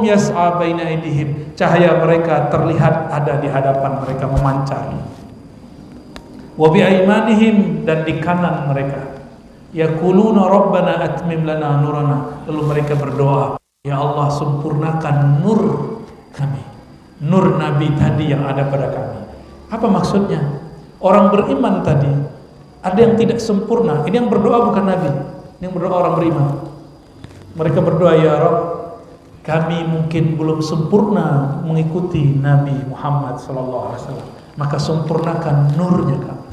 yas'a baina aydihim, cahaya mereka terlihat ada di hadapan mereka memancar. Wa bi aymanihim, dan di kanan mereka. Yaquluna rabbana atmim lana nurana, lalu mereka berdoa, ya Allah sempurnakan nur kami, nur Nabi tadi yang ada pada kami. Apa maksudnya? Orang beriman tadi ada yang tidak sempurna. Ini yang berdoa bukan Nabi, ini yang berdoa orang beriman. Mereka berdoa, ya Rabb, kami mungkin belum sempurna mengikuti Nabi Muhammad SAW, maka sempurnakan nurnya kami.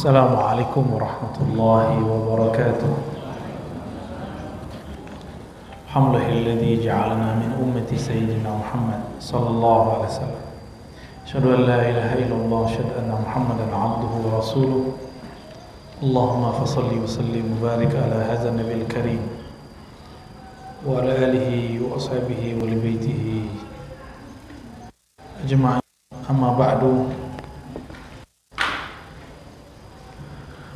Assalamualaikum warahmatullahi wabarakatuh. Alhamdulillahilladzi ja'alana min ummati sayyidina Muhammad sallallahu alaihi wasallam. Asyhadu an la ilaha illallah, asyhadu anna Muhammadan 'abduhu wa rasuluh. Allahumma fashalli wa sallim wa barik ala hadzal nabiyil karim wa ala alihi wa ashabihi wa li baitihi ajma'in. Amma ba'du.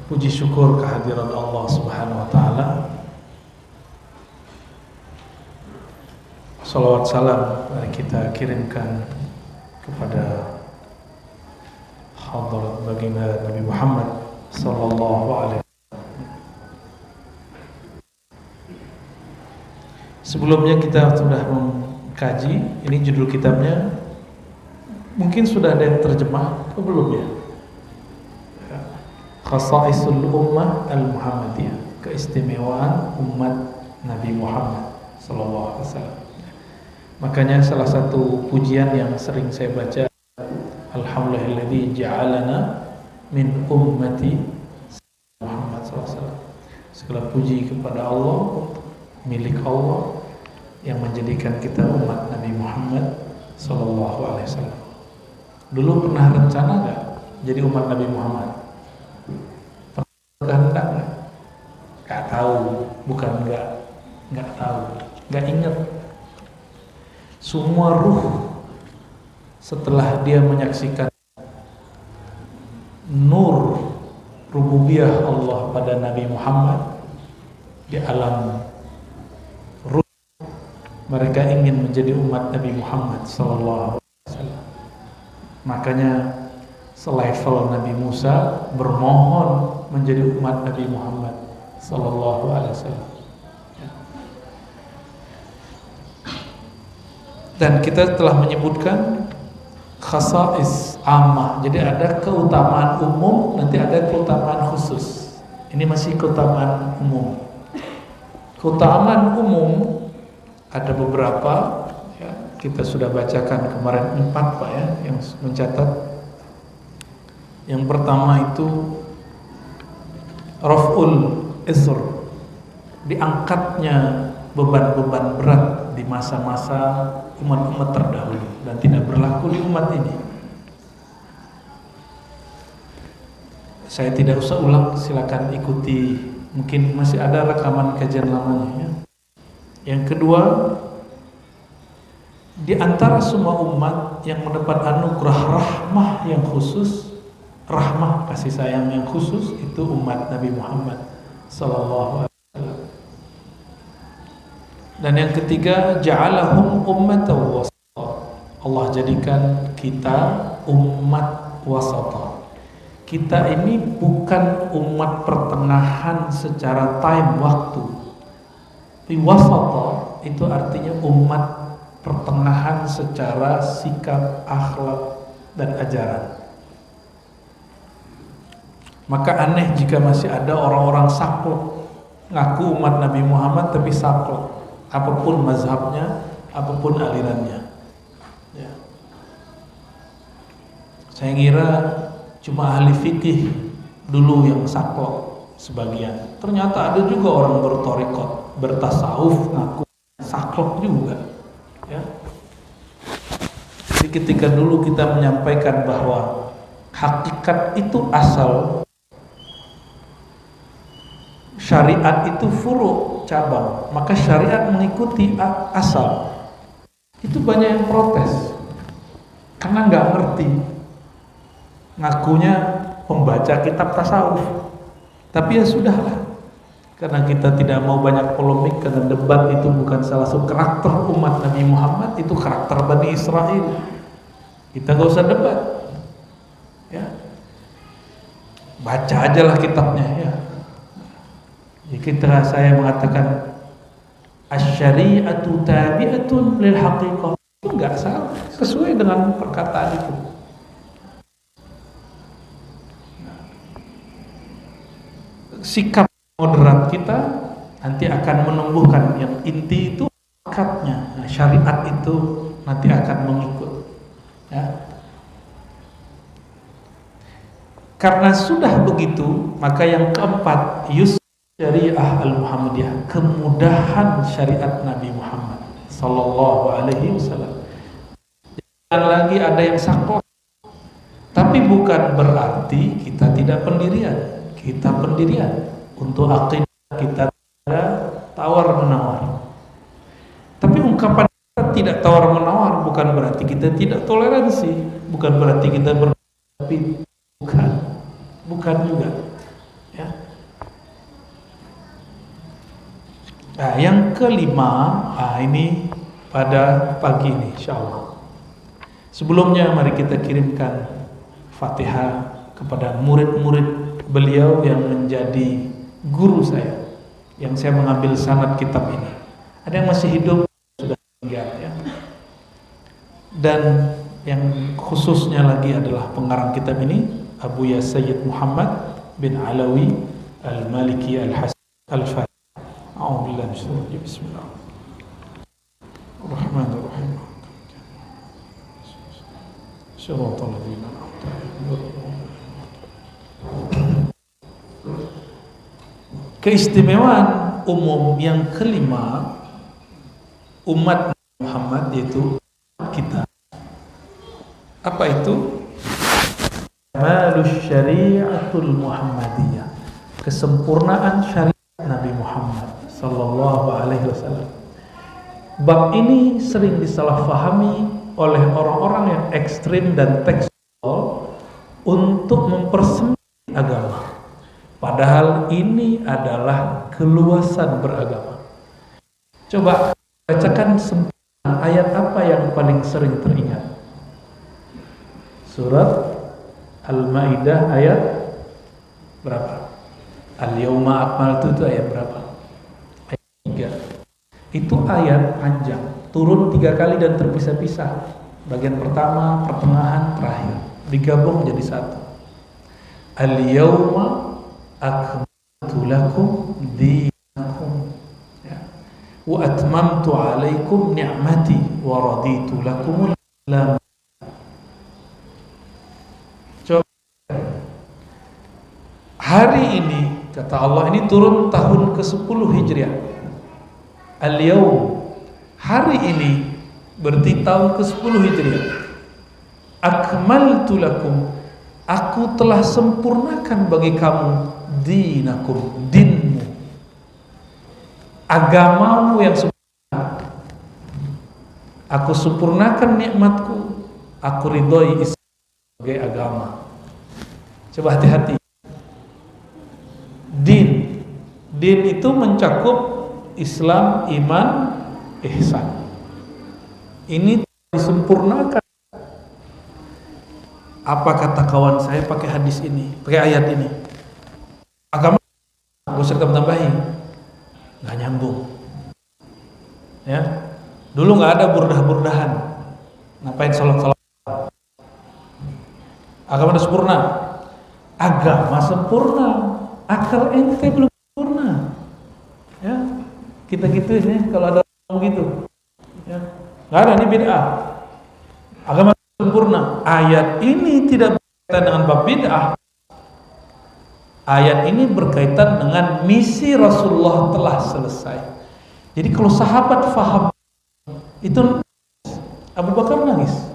Puji syukur kehadiran Allah Subhanahu wa taala. Salawat salam mari kita kirimkan kepada hadirat baginda Nabi Muhammad sallallahu alaihi wasallam. Sebelumnya kita sudah mengkaji, ini judul kitabnya mungkin sudah ada yang terjemah atau belum ya? Khasaisul Ummah Al-Muhammadiyah, keistimewaan umat Nabi Muhammad sallallahu alaihi wasallam. Makanya salah satu pujian yang sering saya baca, alhamdulillahilladzi ja'alana min ummati Muhammad sallallahu alaihi wasallam. Segala puji kepada Allah, milik Allah yang menjadikan kita umat Nabi Muhammad sallallahu alaihi wasallam. Dulu pernah rencana enggak jadi umat Nabi Muhammad? Kehendak nggak tahu, bukan nggak tahu, nggak ingat. Semua ruh setelah dia menyaksikan nur rububiyah Allah pada Nabi Muhammad di alam ruh, mereka ingin menjadi umat Nabi Muhammad sallallahu alaihi wasallam. Makanya selevel Nabi Musa bermohon menjadi umat Nabi Muhammad sallallahu alaihi wasallam. Dan kita telah menyebutkan khasais ammah. Jadi ada keutamaan umum, nanti ada keutamaan khusus. Ini masih keutamaan umum. Keutamaan umum ada beberapa ya, kita sudah bacakan kemarin 4 Pak ya yang mencatat. Yang pertama itu Raf'ul Isr, diangkatnya beban-beban berat di masa-masa umat-umat terdahulu dan tidak berlaku di umat ini. Saya tidak usah ulang, silakan ikuti, mungkin masih ada rekaman kajian lamanya ya. Yang kedua, di antara semua umat yang mendapat anugerah rahmah yang khusus, rahmah kasih sayang yang khusus, itu umat Nabi Muhammad sallallahu alaihi wasallam. Dan yang ketiga, ja'alahum ummatan wasata. Allah jadikan kita umat wasata. Kita ini bukan umat pertengahan secara time waktu. Tapi wasata itu artinya umat pertengahan secara sikap, akhlak dan ajaran. Maka aneh jika masih ada orang-orang saklek, ngaku umat Nabi Muhammad tapi saklek, apapun mazhabnya, apapun alirannya ya. Saya kira cuma ahli fikih dulu yang saklek sebagian. Ternyata ada juga orang bertorikot, bertasawuf ngaku saklek juga ya. Jadi ketika dulu kita menyampaikan bahwa hakikat itu asal Syariat itu furu, cabang, maka syariat mengikuti asal. Itu banyak yang protes karena nggak ngerti, ngakunya pembaca kitab tasawuf, tapi ya sudahlah, karena kita tidak mau banyak polemik, karena debat itu bukan salah satu karakter umat Nabi Muhammad, itu karakter Bani Israel. Kita nggak usah debat, ya, baca aja lah kitabnya, ya. Jadi saya mengatakan asy-syari'atu tabi'atun lil haqiqah, itu enggak salah, sesuai dengan perkataan itu. Sikap moderat kita nanti akan menumbuhkan yang inti itu akadnya. Nah, syariat itu nanti akan mengikut, ya. Karena sudah begitu, maka yang keempat, syariah al-Muhammadiyah, kemudahan syariat Nabi Muhammad sallallahu alaihi wasallam. Jangan lagi ada yang saklek. Tapi bukan berarti kita tidak pendirian. Kita pendirian. Untuk akidah kita ada tawar-menawar. Tapi ungkapan kita tidak tawar-menawar bukan berarti kita tidak toleransi, bukan berarti kita berpikir, bukan juga, ya. Nah, yang kelima, ini pada pagi ini insyaallah. Sebelumnya mari kita kirimkan Fatihah kepada murid-murid beliau yang menjadi guru saya, yang saya mengambil sanad kitab ini. Ada yang masih hidup, sudah meninggal, ya. Dan yang khususnya lagi adalah pengarang kitab ini, Abu Ya Sayyid Muhammad bin Alawi Al-Maliki Al-Hasan Al-Fatih. A'udzubillahi minasyaitonir rajim. Bismillahirrahmanirrahim. Shiratal ladzina an'amta 'alaihim. Keistimewaan umum yang kelima umat Muhammad, yaitu kita. Apa itu? Kamalus syari'atul Muhammadiyah, kesempurnaan syariat Nabi Muhammad sallallahu alaihi wasallam. Bab ini sering disalahfahami oleh orang-orang yang ekstrim dan tekstual untuk mempersempit agama. Padahal ini adalah keluasan beragama. Coba bacakan sempurna ayat apa yang paling sering teringat? Surat Al-Maidah ayat berapa? Al-Yawma akmaltu, itu ayat berapa? Ayat 3. Itu ayat panjang, turun 3 kali dan terpisah-pisah. Bagian pertama, pertengahan, terakhir, digabung menjadi satu. Al-Yawma akmaltu lakum dinakum, ya. Wa atmamtu alaikum ni'mati wa raditu lakumul Islam. Hari ini, kata Allah, ini turun tahun ke-10 Hijriah. Al-Yawm, hari ini berarti tahun ke-10 Hijriah. Akmaltu lakum, aku telah sempurnakan bagi kamu dinakum, dinmu, agamamu yang sempurna. Aku sempurnakan nikmatku, aku ridhoi Islam sebagai agama. Coba hati-hati. Din itu mencakup Islam, iman, ihsan. Ini disempurnakan. Apa kata kawan saya pakai hadis ini, pakai ayat ini? Agama gak usah tambahin, nggak nyambung. Ya, dulu nggak ada burdah-burdahan. Ngapain sholat-sholat? Agama udah sempurna. Agama sempurna. Akal ente belum sempurna, ya. Kita gituin ya kalau ada orang gitu, ya. Nggak ada, ini bid'ah. Agama sempurna. Ayat ini tidak berkaitan dengan bab bid'ah. Ayat ini berkaitan dengan misi Rasulullah telah selesai. Jadi kalau sahabat faham itu, Abu Bakar nangis,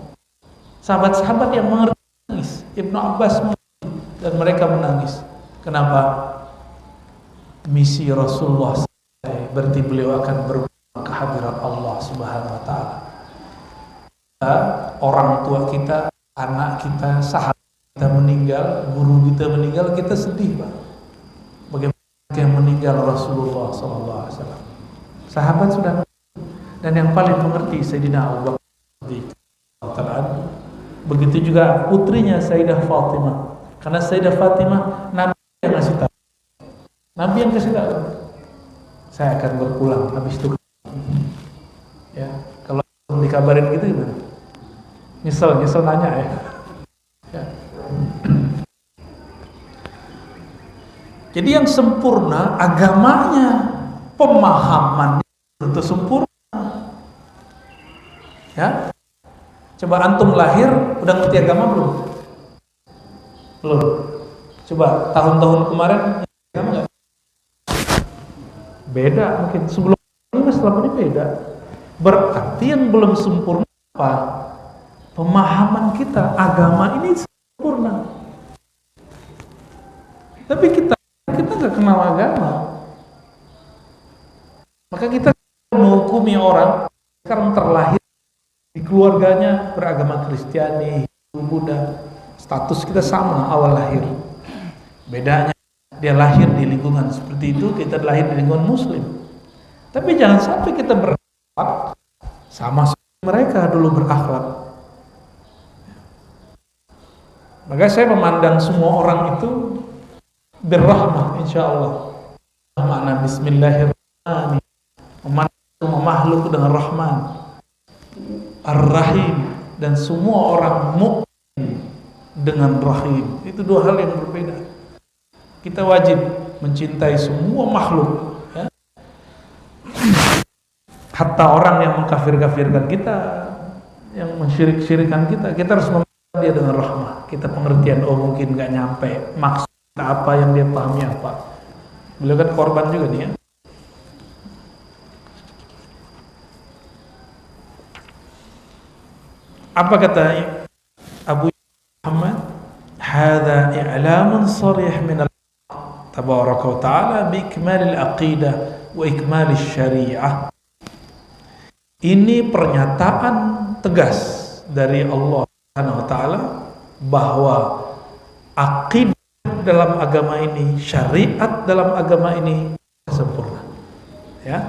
sahabat-sahabat yang mengerti nangis, Ibnu Abbas menangis, dan mereka menangis. Kenapa? misi Rasulullah selesai, berarti beliau akan berpulang ke hadirat Allah Subhanahu wa taala. Orang tua kita, anak kita, sahabat kita meninggal, guru kita meninggal, kita sedih, Pak. Bagaimana yang meninggal Rasulullah sallallahu alaihi wasallam. Sahabat sudah, dan yang paling mengerti Sayyidina Abu Bakar. Begitu juga putrinya Sayyidah Fatimah. Karena Sayyidah Fatimah Nabi yang ngasih tahu. Nabi yang kasih tahu. Saya akan berpulang habis itu. Ya, kalau dikabarin gitu gimana? Nyesel nanya ya. Ya. Jadi yang sempurna agamanya, pemahamannya itu sempurna. Ya. Coba antum lahir udah ngerti agama belum? Belum. Coba tahun-tahun kemarin agama enggak? Beda mungkin sebelum ini setelah ini beda. Berarti yang belum sempurna apa? Pemahaman kita, agama ini sempurna. Tapi kita nggak kenal agama. Maka kita menghukumi orang sekarang terlahir di keluarganya beragama Kristiani, Buddha, status kita sama awal lahir. Bedanya dia lahir di lingkungan seperti itu, kita lahir di lingkungan Muslim. Tapi jangan sampai kita berakhlak sama seperti mereka dulu berakhlak. Maka saya memandang semua orang itu berrahmah, insyaallah. Makna Bismillahirrahmanirrahim. Memandang semua makhluk dengan Rahman, Ar-Rahim, dan semua orang mukmin dengan Rahim. Itu dua hal yang berbeda. Kita wajib mencintai semua makhluk, ya. Hatta orang yang mengkafir-kafirkan kita, yang mensyirik-syirikan kita harus memandang dia dengan rahmah. Kita pengertian, oh mungkin nggak nyampe maksud apa yang dia pahami apa. Beliau kan korban juga nih ya. Apa kata Abu Muhammad? Hadza i'lamun sharih min Allah tabaraka wa ta'ala bi ikmal al-aqidah wa ikmal al-syari'ah. Ini pernyataan tegas dari Allah Subhanahu wa taala bahwa aqidah dalam agama ini, syariat dalam agama ini sempurna. Ya.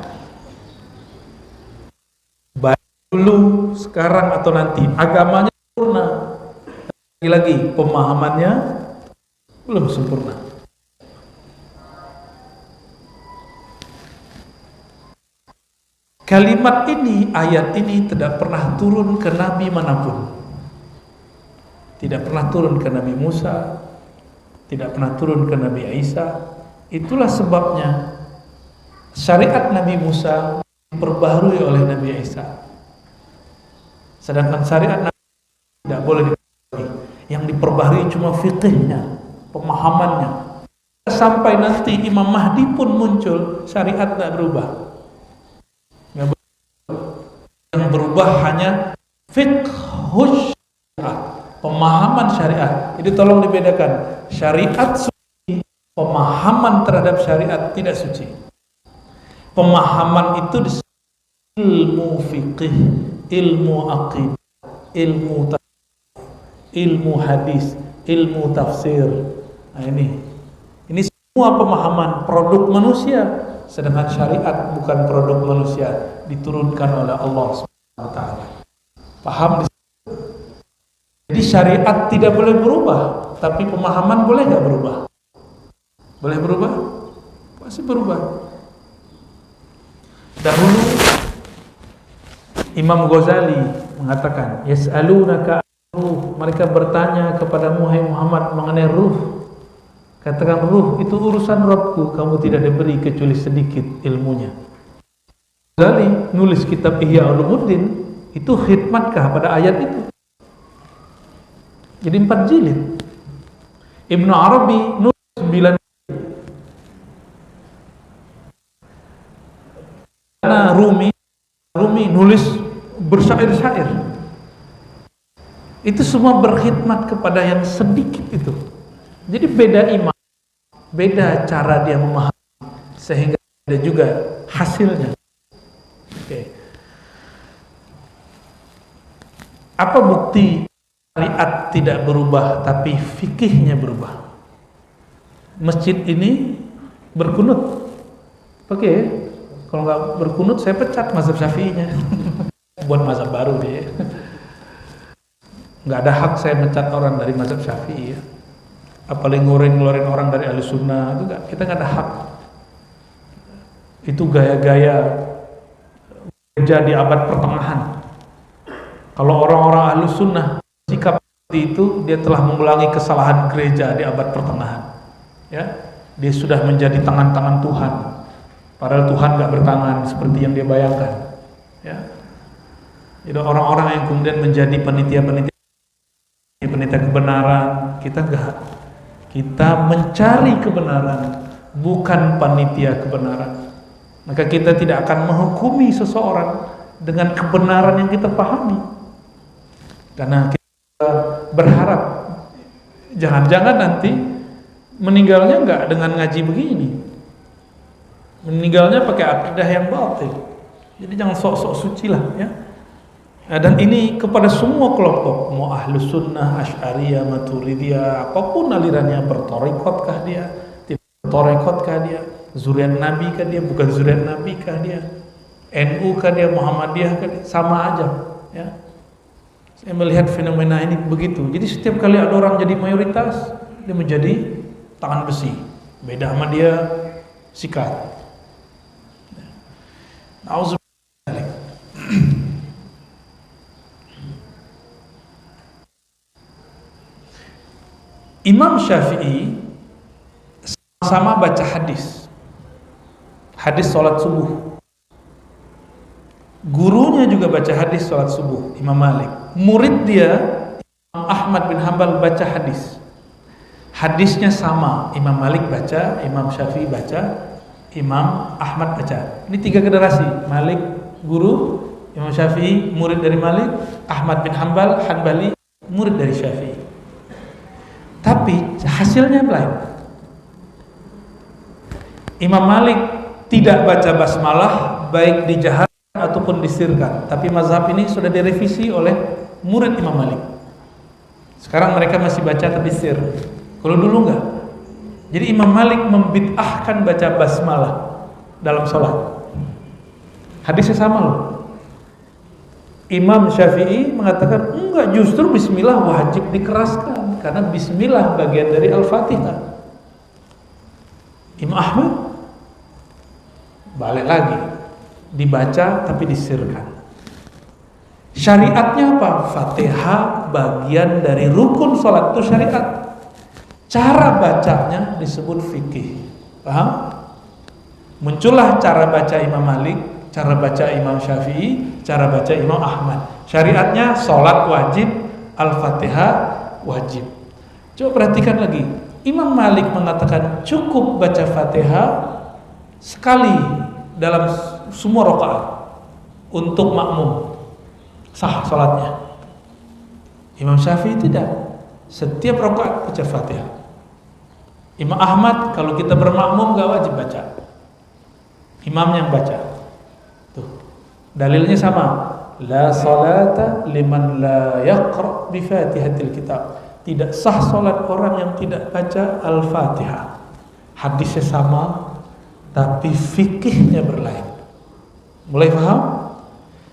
Baik dulu, sekarang atau nanti agamanya sempurna. Lagi pemahamannya belum sempurna. Kalimat ini, ayat ini tidak pernah turun ke nabi manapun. Tidak pernah turun ke Nabi Musa, tidak pernah turun ke Nabi Isa. Itulah sebabnya syariat Nabi Musa diperbaharui oleh Nabi Isa. Sedangkan syariat Nabi tidak boleh diperbaharui. Yang diperbaharui cuma fikihnya, pemahamannya. Sampai nanti Imam Mahdi pun muncul, syariat tidak berubah. Yang berubah hanya fiqhus syariat, pemahaman syariat. Jadi tolong dibedakan, syariat suci, pemahaman terhadap syariat tidak suci. Pemahaman itu ilmu fiqih, ilmu aqidah, ilmu tasawuf, ilmu hadis, ilmu tafsir. Nah ini semua pemahaman produk manusia. Sedangkan syariat bukan produk manusia, diturunkan oleh Allah Subhanahu wa taala. Paham di sini? Jadi syariat tidak boleh berubah, tapi pemahaman boleh enggak berubah? Boleh berubah? Pasti berubah. Dahulu Imam Ghazali mengatakan, yas'alunaka ruh, mereka bertanya kepada Muhammad mengenai ruh. Katakan ruh itu urusan Rabbku, kamu tidak diberi kecuali sedikit ilmunya. Ghazali nulis kitab Ihya Ulumuddin, itu khidmatkah pada ayat itu? Jadi 4 jilid. Ibnu Arabi nulis 9 jilid. Karena Rumi nulis bersyair-syair. Itu semua berkhidmat kepada yang sedikit itu. Jadi beda iman, beda cara dia memahami, sehingga ada juga hasilnya. Oke. Apa bukti syariat tidak berubah tapi fikihnya berubah? Masjid ini berkunut. Oke, kalau nggak berkunut saya pecat mazhab Syafi'inya. Buat mazhab baru dia. Nggak ada hak saya mencat orang dari mazhab Syafi'i ya. Apalagi ngeluarin orang dari Ahlussunnah itu kita nggak ada hak. Itu gaya-gaya gereja di abad pertengahan. Kalau orang-orang Ahlussunnah sikap seperti itu, dia telah mengulangi kesalahan gereja di abad pertengahan. Ya, dia sudah menjadi tangan-tangan Tuhan, padahal Tuhan nggak bertangan seperti yang dia bayangkan. Ya, jadi orang-orang yang kemudian menjadi panitia kebenaran, kita enggak. Kita mencari kebenaran, bukan panitia kebenaran. Maka kita tidak akan menghukumi seseorang dengan kebenaran yang kita pahami, karena kita berharap jangan-jangan nanti meninggalnya enggak dengan ngaji begini, meninggalnya pakai akidah yang batil. Jadi jangan sok-sok suci lah ya. Dan ini kepada semua kelompok, mau Ahlus Sunnah, Asy'ariyah, Maturidiyah, apapun alirannya, bertorikotkah dia, tidak bertorikotkah dia, zuriat Nabi kah dia, bukan zuriat Nabi kah dia, NU kah dia, Muhammadiyah kah dia, sama aja ya. Saya melihat fenomena ini begitu. Jadi setiap kali ada orang jadi mayoritas, dia menjadi tangan besi, beda sama dia sikat. Auzubillah. Imam Syafi'i sama baca hadis sholat subuh. Gurunya juga baca hadis sholat subuh, Imam Malik. Murid dia, Imam Ahmad bin Hanbal, baca hadis. Hadisnya sama, Imam Malik baca, Imam Syafi'i baca, Imam Ahmad baca. Ini 3 generasi, Malik guru, Imam Syafi'i murid dari Malik, Ahmad bin Hanbal Hanbali murid dari Syafi'i. Tapi hasilnya lain. Imam Malik tidak baca basmalah baik di jahar ataupun disirkan. Tapi mazhab ini sudah direvisi oleh murid Imam Malik. Sekarang mereka masih baca tapi sir. Kalau dulu enggak. Jadi Imam Malik membid'ahkan baca basmalah dalam sholat. Hadisnya sama loh. Imam Syafi'i mengatakan enggak, justru bismillah wajib dikeraskan karena bismillah bagian dari Al-Fatihah. Imam Ahmad balik lagi, dibaca tapi disirkan. Syariatnya apa? Fatihah bagian dari rukun sholat, itu syariat. Cara bacanya disebut fikih. Paham? Muncullah cara baca Imam Malik, cara baca Imam Syafi'i, cara baca Imam Ahmad. Syariatnya sholat wajib, Al-Fatihah wajib. Coba perhatikan lagi. Imam Malik mengatakan cukup baca Fatihah sekali dalam semua rakaat untuk makmum, sah sholatnya. Imam Syafi'i tidak. Setiap rakaat baca Fatihah. Imam Ahmad kalau kita bermakmum gak wajib baca, imam yang baca. Tuh, dalilnya sama. La salata liman la yaqra bi Fatihatil kitab. Tidak sah salat orang yang tidak baca Al-Fatihah. Hadisnya sama, tapi fikihnya berlain. Mulai paham?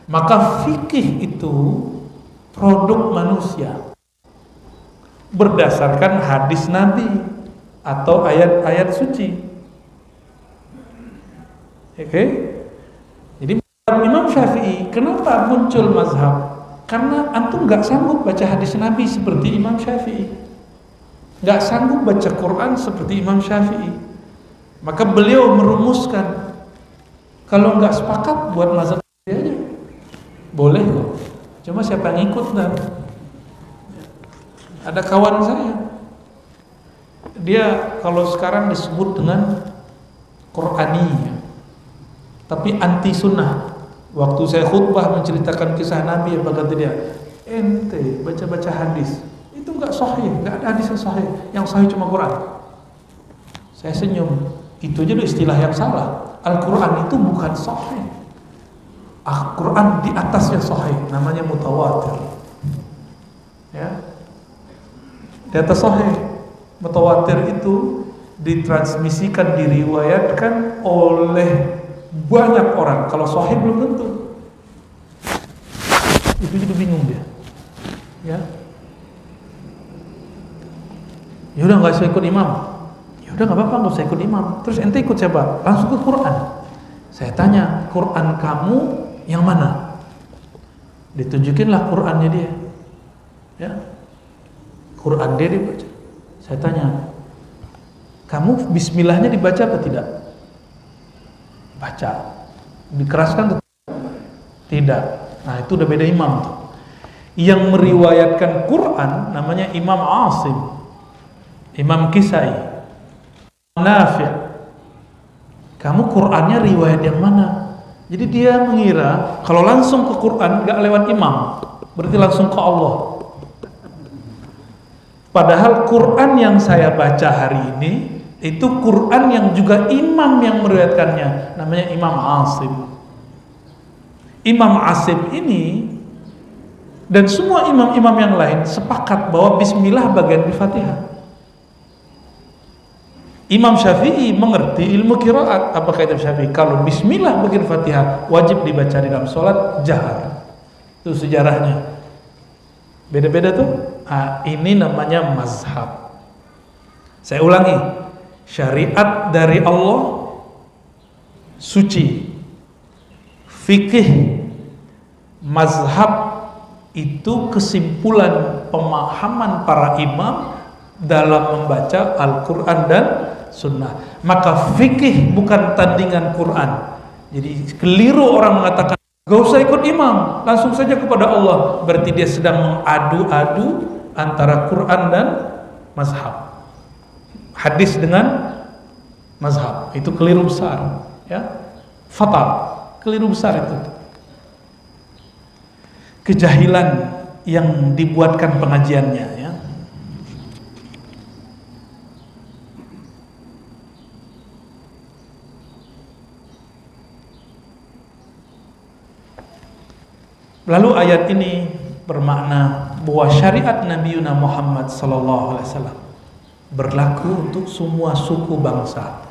Maka fikih itu produk manusia berdasarkan hadis Nabi atau ayat-ayat suci. Oke? Jadi Imam Syafi'i kenapa muncul mazhab? Karena antum gak sanggup baca hadis Nabi seperti Imam Syafi'i, gak sanggup baca Quran seperti Imam Syafi'i. Maka beliau merumuskan, kalau gak sepakat buat mazhab aja, boleh kok. Cuma siapa yang ikut dan ada kawan saya, dia kalau sekarang disebut dengan Qur'ani, tapi anti sunnah. Waktu saya khutbah menceritakan kisah Nabi, apa kata dia? Ente baca-baca hadis itu enggak sahih, enggak ada hadis yang sahih. Yang sahih cuma Quran. Saya senyum. Itu aja istilah yang salah. Al-Quran itu bukan sahih. Al-Quran di atasnya sahih, namanya mutawatir. Ya, di atas sahih. Mutawatir itu ditransmisikan, diriwayatkan oleh banyak orang. Kalau sahih belum tentu. Itu juga bingung dia. Ya. Ya udah nggak usah ikut imam. Ya udah nggak apa-apa, nggak usah ikut imam. Terus ente ikut siapa? Langsung ke Quran. Saya tanya, Quran kamu yang mana? Ditunjukinlah Qurannya dia. Ya. Quran dia dibaca. Saya tanya, kamu bismillahnya dibaca apa tidak? Baca. Dikeraskan atau tidak? Nah, itu udah beda imam tuh. Yang meriwayatkan Quran namanya Imam Asim, Imam Kisai, Nafi'. Kamu Qurannya riwayat yang mana? Jadi dia mengira kalau langsung ke Quran gak lewat imam, berarti langsung ke Allah. Padahal Quran yang saya baca hari ini itu Quran yang juga imam yang meriwayatkannya, namanya Imam Asim. Imam Asim ini dan semua imam-imam yang lain sepakat bahwa bismillah bagian di Fatihah. Imam Syafi'i mengerti ilmu qiraat. Apa kata Syafi'i? Kalau bismillah bagian Fatihah wajib dibaca di dalam sholat jahar. Itu sejarahnya. Beda-beda tuh. Nah, ini namanya mazhab. Saya ulangi, syariat dari Allah suci. Fikih, mazhab itu kesimpulan pemahaman para imam dalam membaca Al-Quran dan Sunnah. Maka fikih bukan tandingan Quran. Jadi keliru orang mengatakan gak usah ikut imam, langsung saja kepada Allah. Berarti dia sedang mengadu-adu antara Quran dan mazhab, hadis dengan mazhab. Itu keliru besar, ya, fatal, keliru besar itu. Kejahilan yang dibuatkan pengajiannya, ya. Lalu ayat ini bermakna bahwa syariat Nabi Muhammad SAW berlaku untuk semua suku bangsa.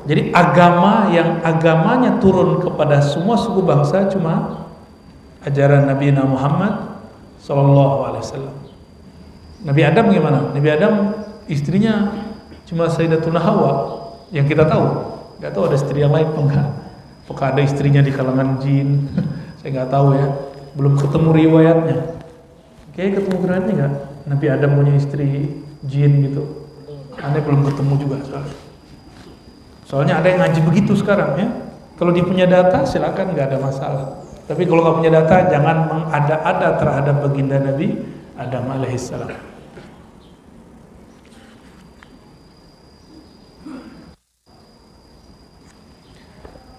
Jadi agama yang agamanya turun kepada semua suku bangsa cuma ajaran Nabi Muhammad SAW. Nabi Adam gimana? Nabi Adam istrinya cuma Sayyidatuna Hawa yang kita tahu. Gak tahu ada istri yang lain apa enggak. Apakah ada istrinya di kalangan jin? Saya nggak tahu ya, belum ketemu riwayatnya. Kayaknya ketemu riwayatnya nggak? Nabi Adam punya istri jin gitu. Aneh belum ketemu juga soalnya. Soalnya ada yang ngaji begitu sekarang ya. Kalau dia punya data silakan, nggak ada masalah. Tapi kalau nggak punya data jangan mengada-ada terhadap baginda Nabi Adam alaihissalam.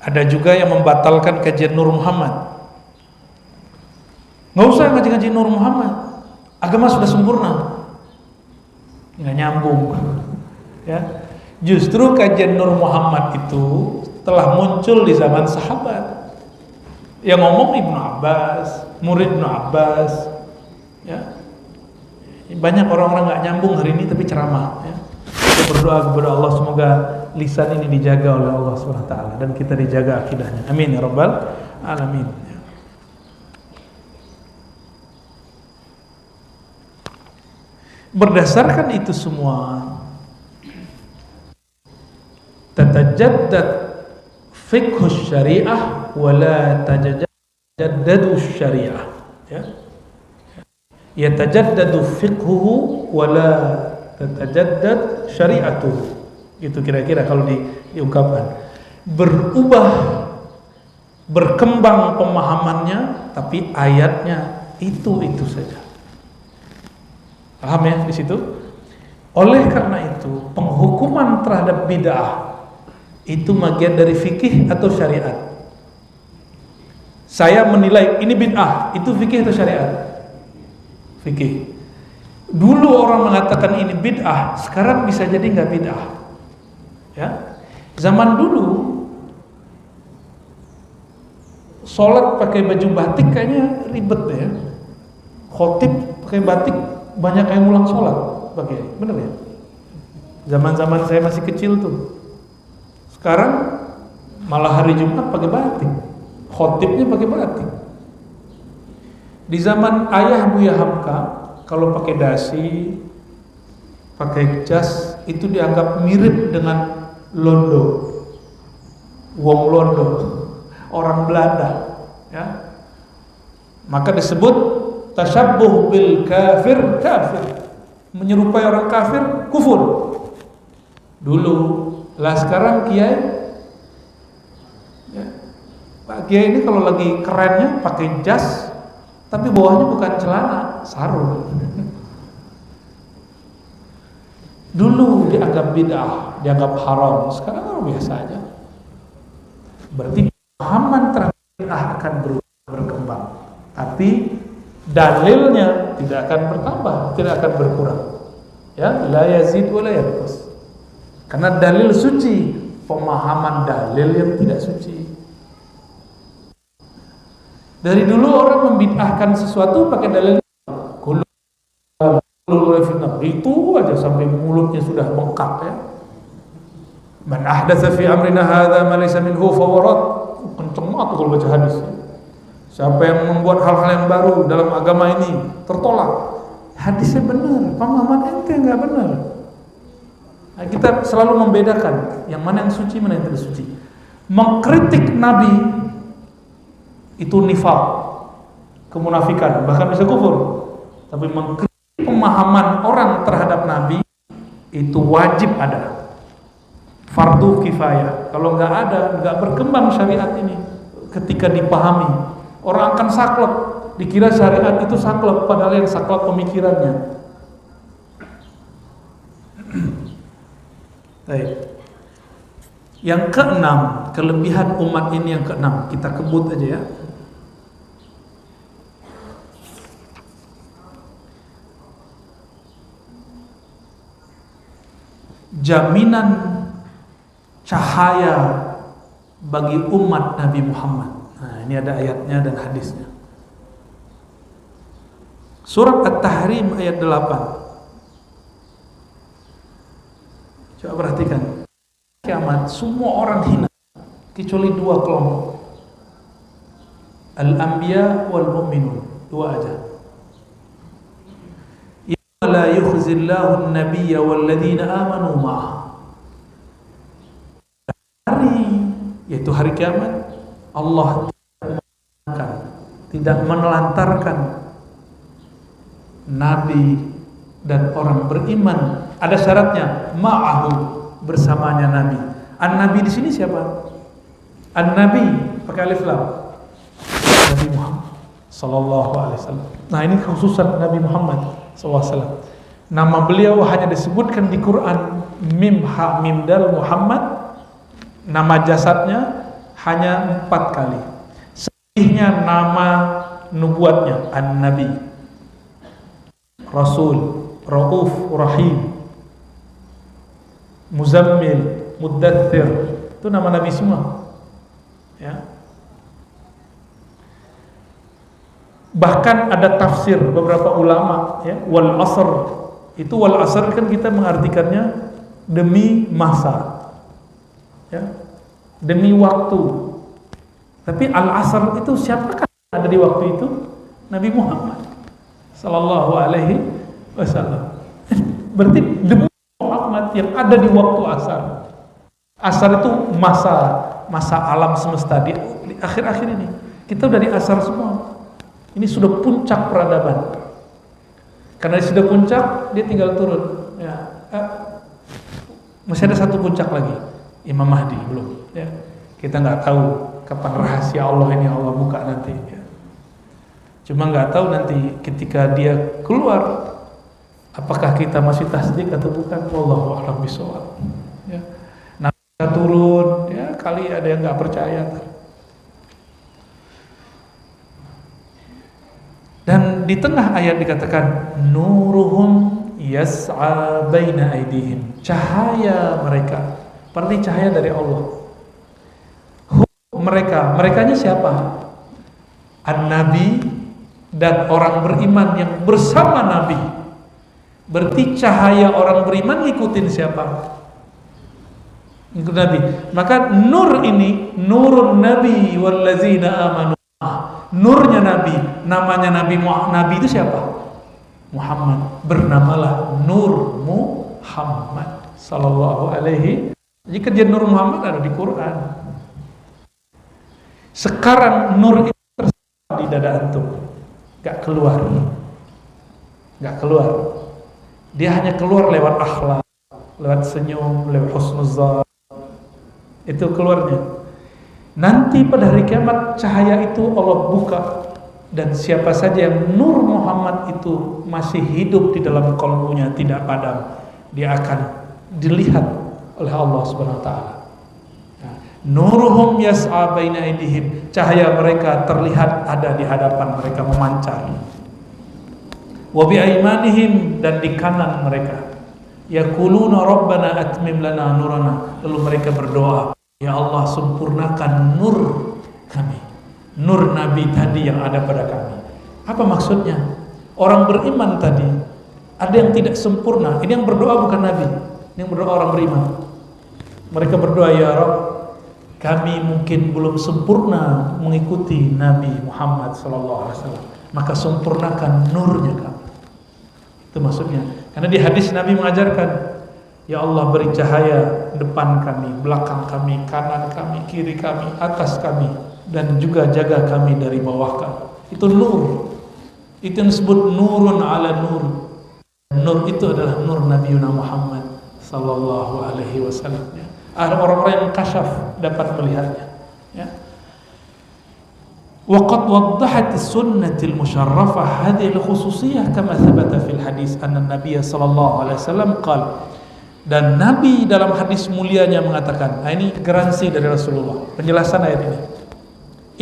Ada juga yang membatalkan kajian Nur Muhammad. Nggak usah ngaji-ngaji Nur Muhammad, agama sudah sempurna. Nggak nyambung, ya. Justru kajian Nur Muhammad itu telah muncul di zaman sahabat. Yang ngomong Ibnu Abbas, murid Ibnu Abbas, ya. Banyak orang-orang nggak nyambung hari ini tapi ceramah, ya. Kita berdoa kepada Allah semoga lisan ini dijaga oleh Allah SWT dan kita dijaga akidahnya. Amin ya rabbal alamin. Berdasarkan itu semua, tatajaddad fiqh syariah wala tajaddadu syariah, ya. Yatajaddadu fiqhuhu wala tatajaddad syariatuhu. Itu kira-kira kalau diungkapkan. Berubah, berkembang pemahamannya, tapi ayatnya itu saja. Paham ya di situ? Oleh karena itu, penghukuman terhadap bid'ah itu bagian dari fikih atau syariat. Saya menilai ini bid'ah, itu fikih atau syariat? Fikih. Dulu orang mengatakan ini bid'ah, sekarang bisa jadi nggak bid'ah. Ya. Zaman dulu sholat pakai baju batik kayaknya ribet ya. Khotib pakai batik banyak yang ulang sholat pakai, bener ya? Zaman-zaman saya masih kecil tuh. Sekarang malah hari Jumat pakai batik, khotibnya pakai batik. Di zaman ayah Buya Hamka, kalau pakai dasi, pakai jas, itu dianggap mirip dengan Londo, wong Londo, orang Belanda, ya. Maka disebut tasyabbuh bil kafir, kafir, menyerupai orang kafir, kufur. Dulu, lah sekarang kiai, ya, Pak Kiai ini kalau lagi kerennya pakai jas, tapi bawahnya bukan celana, sarung. Dulu dianggap bid'ah, dianggap haram, sekarang biasa aja. Berarti pemahaman terhadap bid'ah akan berkembang, tapi dalilnya tidak akan bertambah, tidak akan berkurang. Ya, la yazid wa la yanqus. Karena dalil suci, pemahaman dalil yang tidak suci. Dari dulu orang membid'ahkan sesuatu pakai dalil itu aja sampai mulutnya sudah bengkak ya. Man ahdatsa fi amrina hadza ma laysa minhu fa warad. Kenceng banget kalau baca hadis. Siapa yang membuat hal-hal yang baru dalam agama ini tertolak. Hadisnya benar, pemahaman ente enggak benar. Nah, kita selalu membedakan yang mana yang suci, mana yang tidak suci. Mengkritik Nabi itu nifaq, kemunafikan, bahkan bisa kufur. Tapi mengkritik pemahaman orang terhadap Nabi itu wajib ada, fardu kifayah. Kalau nggak ada, nggak berkembang syariat ini. Ketika dipahami, orang akan saklek, dikira syariat itu saklek, padahal yang saklek pemikirannya. Baik. Yang keenam, kelebihan umat ini yang keenam, kita kebut aja ya. Jaminan cahaya bagi umat Nabi Muhammad. Nah, ini ada ayatnya dan hadisnya. Surat At-Tahrim ayat 8. Coba perhatikan. Kiamat semua orang hina kecuali dua kelompok. Al-Anbiya wal Mu'minun, dua aja. La yukhzillahu an-nabiyya walladzina amanu ma'ah. Hari, yaitu hari kiamat, Allah tidak menelantarkan nabi dan orang beriman. Ada syaratnya, ma'ahu, bersamanya nabi. An-nabi di sini siapa? An-nabi pakai alif lam. Nabi Muhammad sallallahu alaihi wasallam. Nah, ini khususan Nabi Muhammad SAW. Nama beliau hanya disebutkan di Quran mim ha mim dal Muhammad. Nama jasadnya hanya 4 kali. Sahihnya nama nubuatnya An-Nabi, Rasul, Rauf, Rahim, Muzammil, Muddathir. Itu nama Nabi semua. Ya. Bahkan ada tafsir beberapa ulama ya, wal asr. Itu wal asr kan kita mengartikannya demi masa. Ya. Demi waktu. Tapi al asr itu siapakah ada di waktu itu? Nabi Muhammad sallallahu alaihi wasallam. Berarti demi Muhammad yang ada di waktu asar. Asar itu masa alam semesta di akhir-akhir ini. Kita dari asar semua. Ini sudah puncak peradaban. Karena sudah puncak, dia tinggal turun. Ya, masih ada satu puncak lagi, Imam Mahdi belum. Ya, kita nggak tahu kapan rahasia Allah ini Allah buka nanti. Ya. Cuma nggak tahu nanti ketika dia keluar, apakah kita masih tasdik atau bukan? Wallahu a'lam bishawab. Ya, nah kita turun, ya kali ada yang nggak percaya. Dan di tengah ayat dikatakan nuruhum yas'a baina aydihim, cahaya mereka Perli cahaya dari Allah. Merekanya siapa? An-Nabi dan orang beriman yang bersama Nabi. Berarti cahaya orang beriman ngikutin siapa? Ngikut Nabi. Maka nur ini, nurun Nabi wallazina amanu. Nurnya Nabi, namanya Nabi itu siapa? Muhammad. Bernamalah Nur Muhammad sallallahu alaihi. Jadi kerjaan Nur Muhammad ada di Quran. Sekarang nur itu tersimpan di dada antum, gak keluar. Dia hanya keluar lewat akhlak, lewat senyum, lewat husnuzan. Itu keluarnya. Nanti pada hari kiamat cahaya itu Allah buka, dan siapa saja yang nur Muhammad itu masih hidup di dalam qalbunya, tidak padam, dia akan dilihat oleh Allah Subhanahu wa taala. Nuruhum yas'a baina aydihim, cahaya mereka terlihat ada di hadapan mereka, memancar. Wa bi aymanihim, dan di kanan mereka. Yaquluna rabbana atmim lana nurana, lalu mereka berdoa, ya Allah sempurnakan nur kami, nur Nabi tadi yang ada pada kami. Apa maksudnya? Orang beriman tadi ada yang tidak sempurna. Ini yang berdoa bukan Nabi, ini yang berdoa orang beriman. Mereka berdoa, ya Rabb, kami mungkin belum sempurna mengikuti Nabi Muhammad SAW, maka sempurnakan nurnya kami. Itu maksudnya. Karena di hadis Nabi mengajarkan, ya Allah beri cahaya depan kami, belakang kami, kanan kami, kiri kami, atas kami, dan juga jaga kami dari bawah kami. Itu nur. Itu yang disebut nurun ala nur. Nur itu adalah nur Nabi Muhammad sallallahu alaihi wasallam. Ada orang-orang yang kasyaf dapat melihatnya. Ya. Waqad waddahat as-sunnatul musharrafah hadhihi al-khususiyah kama thabata fil hadis anna Nabiy sallallahu alaihi wasallam qala, dan Nabi dalam hadis mulianya mengatakan, nah ini garansi dari Rasulullah, penjelasan ayat ini.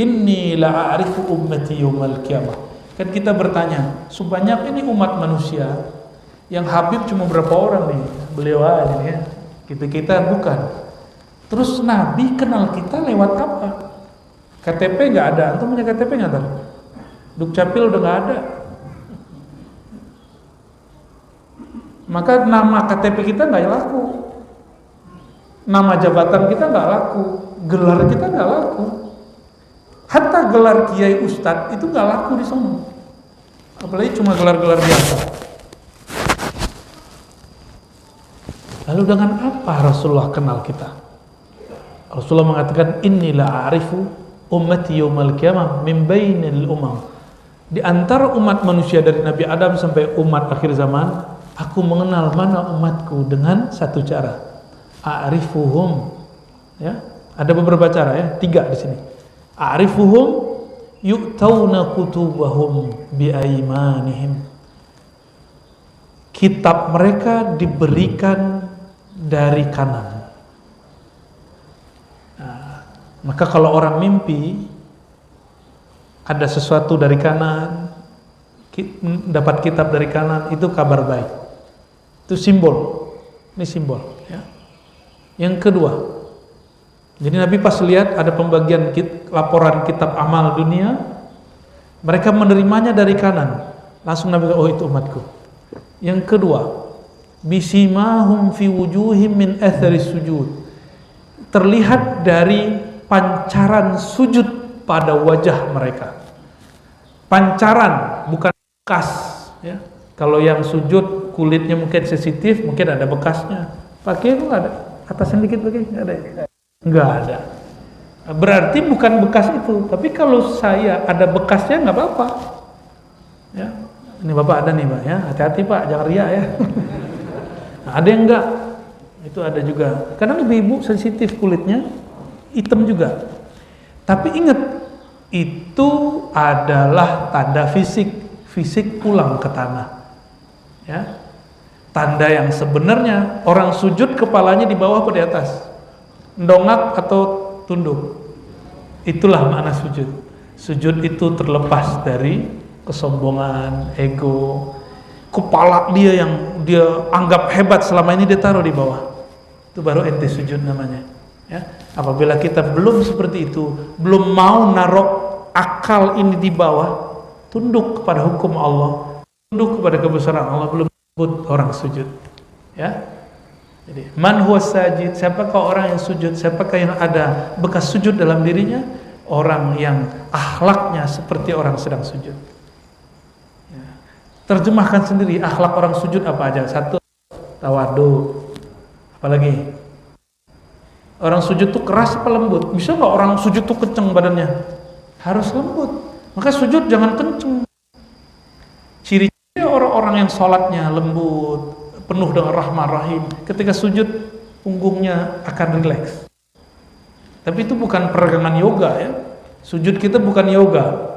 Inni la a'rifu ummati yaumal qiyamah. Kan kita bertanya, sebanyak ini umat manusia, yang Habib cuma berapa orang nih? Beliau aja nih ya. Kita bukan. Terus Nabi kenal kita lewat apa? KTP nggak ada. Antum punya KTP nggak tahu? Dukcapil udah nggak ada. Maka nama KTP kita nggak laku, nama jabatan kita nggak laku, gelar kita nggak laku. Hatta gelar kiai ustadz itu nggak laku di sana. Apalagi cuma gelar-gelar biasa. Lalu dengan apa Rasulullah kenal kita? Rasulullah mengatakan, inilah arifu ummati yaumal qiyamah min bainil umam. Di antara umat manusia dari Nabi Adam sampai umat akhir zaman, aku mengenal mana umatku dengan satu cara. A'rifuhum. Ya, ada beberapa cara ya, 3 di sini. A'rifuhum yu'tauna kutubahum biaimanihim. Kitab mereka diberikan dari kanan. Nah, maka kalau orang mimpi ada sesuatu dari kanan, dapat kitab dari kanan, itu kabar baik. Itu simbol. Ini simbol ya. Yang kedua, jadi Nabi pas lihat ada pembagian laporan kitab amal dunia, mereka menerimanya dari kanan. Langsung Nabi, oh itu umatku. Yang kedua, bisimahum fi wujuhim min athari sujud. Terlihat dari pancaran sujud pada wajah mereka. Pancaran, bukan bekas ya. Kalau yang sujud kulitnya mungkin sensitif, mungkin ada bekasnya. Pakai itu nggak ada, atasnya dikit pakai nggak ada. Nggak ada. Berarti bukan bekas itu. Tapi kalau saya ada bekasnya nggak apa-apa. Ya, ini bapak ada nih pak ya, hati-hati pak, jangan riak ya. Nah, ada yang enggak, itu ada juga. Kadang ibu-ibu sensitif kulitnya, hitam juga. Tapi ingat, itu adalah tanda fisik pulang ke tanah. Ya, tanda yang sebenarnya orang sujud kepalanya di bawah atau di atas, ndongak atau tunduk. Itulah makna sujud. Sujud itu terlepas dari kesombongan, ego. Kepala dia yang dia anggap hebat selama ini dia taruh di bawah. Itu baru ente sujud namanya. Ya. Apabila kita belum seperti itu, belum mau naruh akal ini di bawah, tunduk kepada hukum Allah, tunduk kepada kebesaran Allah, belum disebut orang sujud. Ya. Jadi, man huwa sajid, siapakah orang yang sujud? Siapakah yang ada bekas sujud dalam dirinya? Orang yang akhlaknya seperti orang sedang sujud. Ya. Terjemahkan sendiri akhlak orang sujud apa aja. Satu, tawadu. Apalagi? Orang sujud tuh keras apa lembut? Bisa nggak orang sujud tuh kenceng badannya? Harus lembut. Maka sujud jangan kenceng. Ciri-ciri orang-orang yang sholatnya lembut, penuh dengan rahmah rahim, ketika sujud punggungnya akan rileks. Tapi itu bukan peregangan yoga ya. Sujud kita bukan yoga.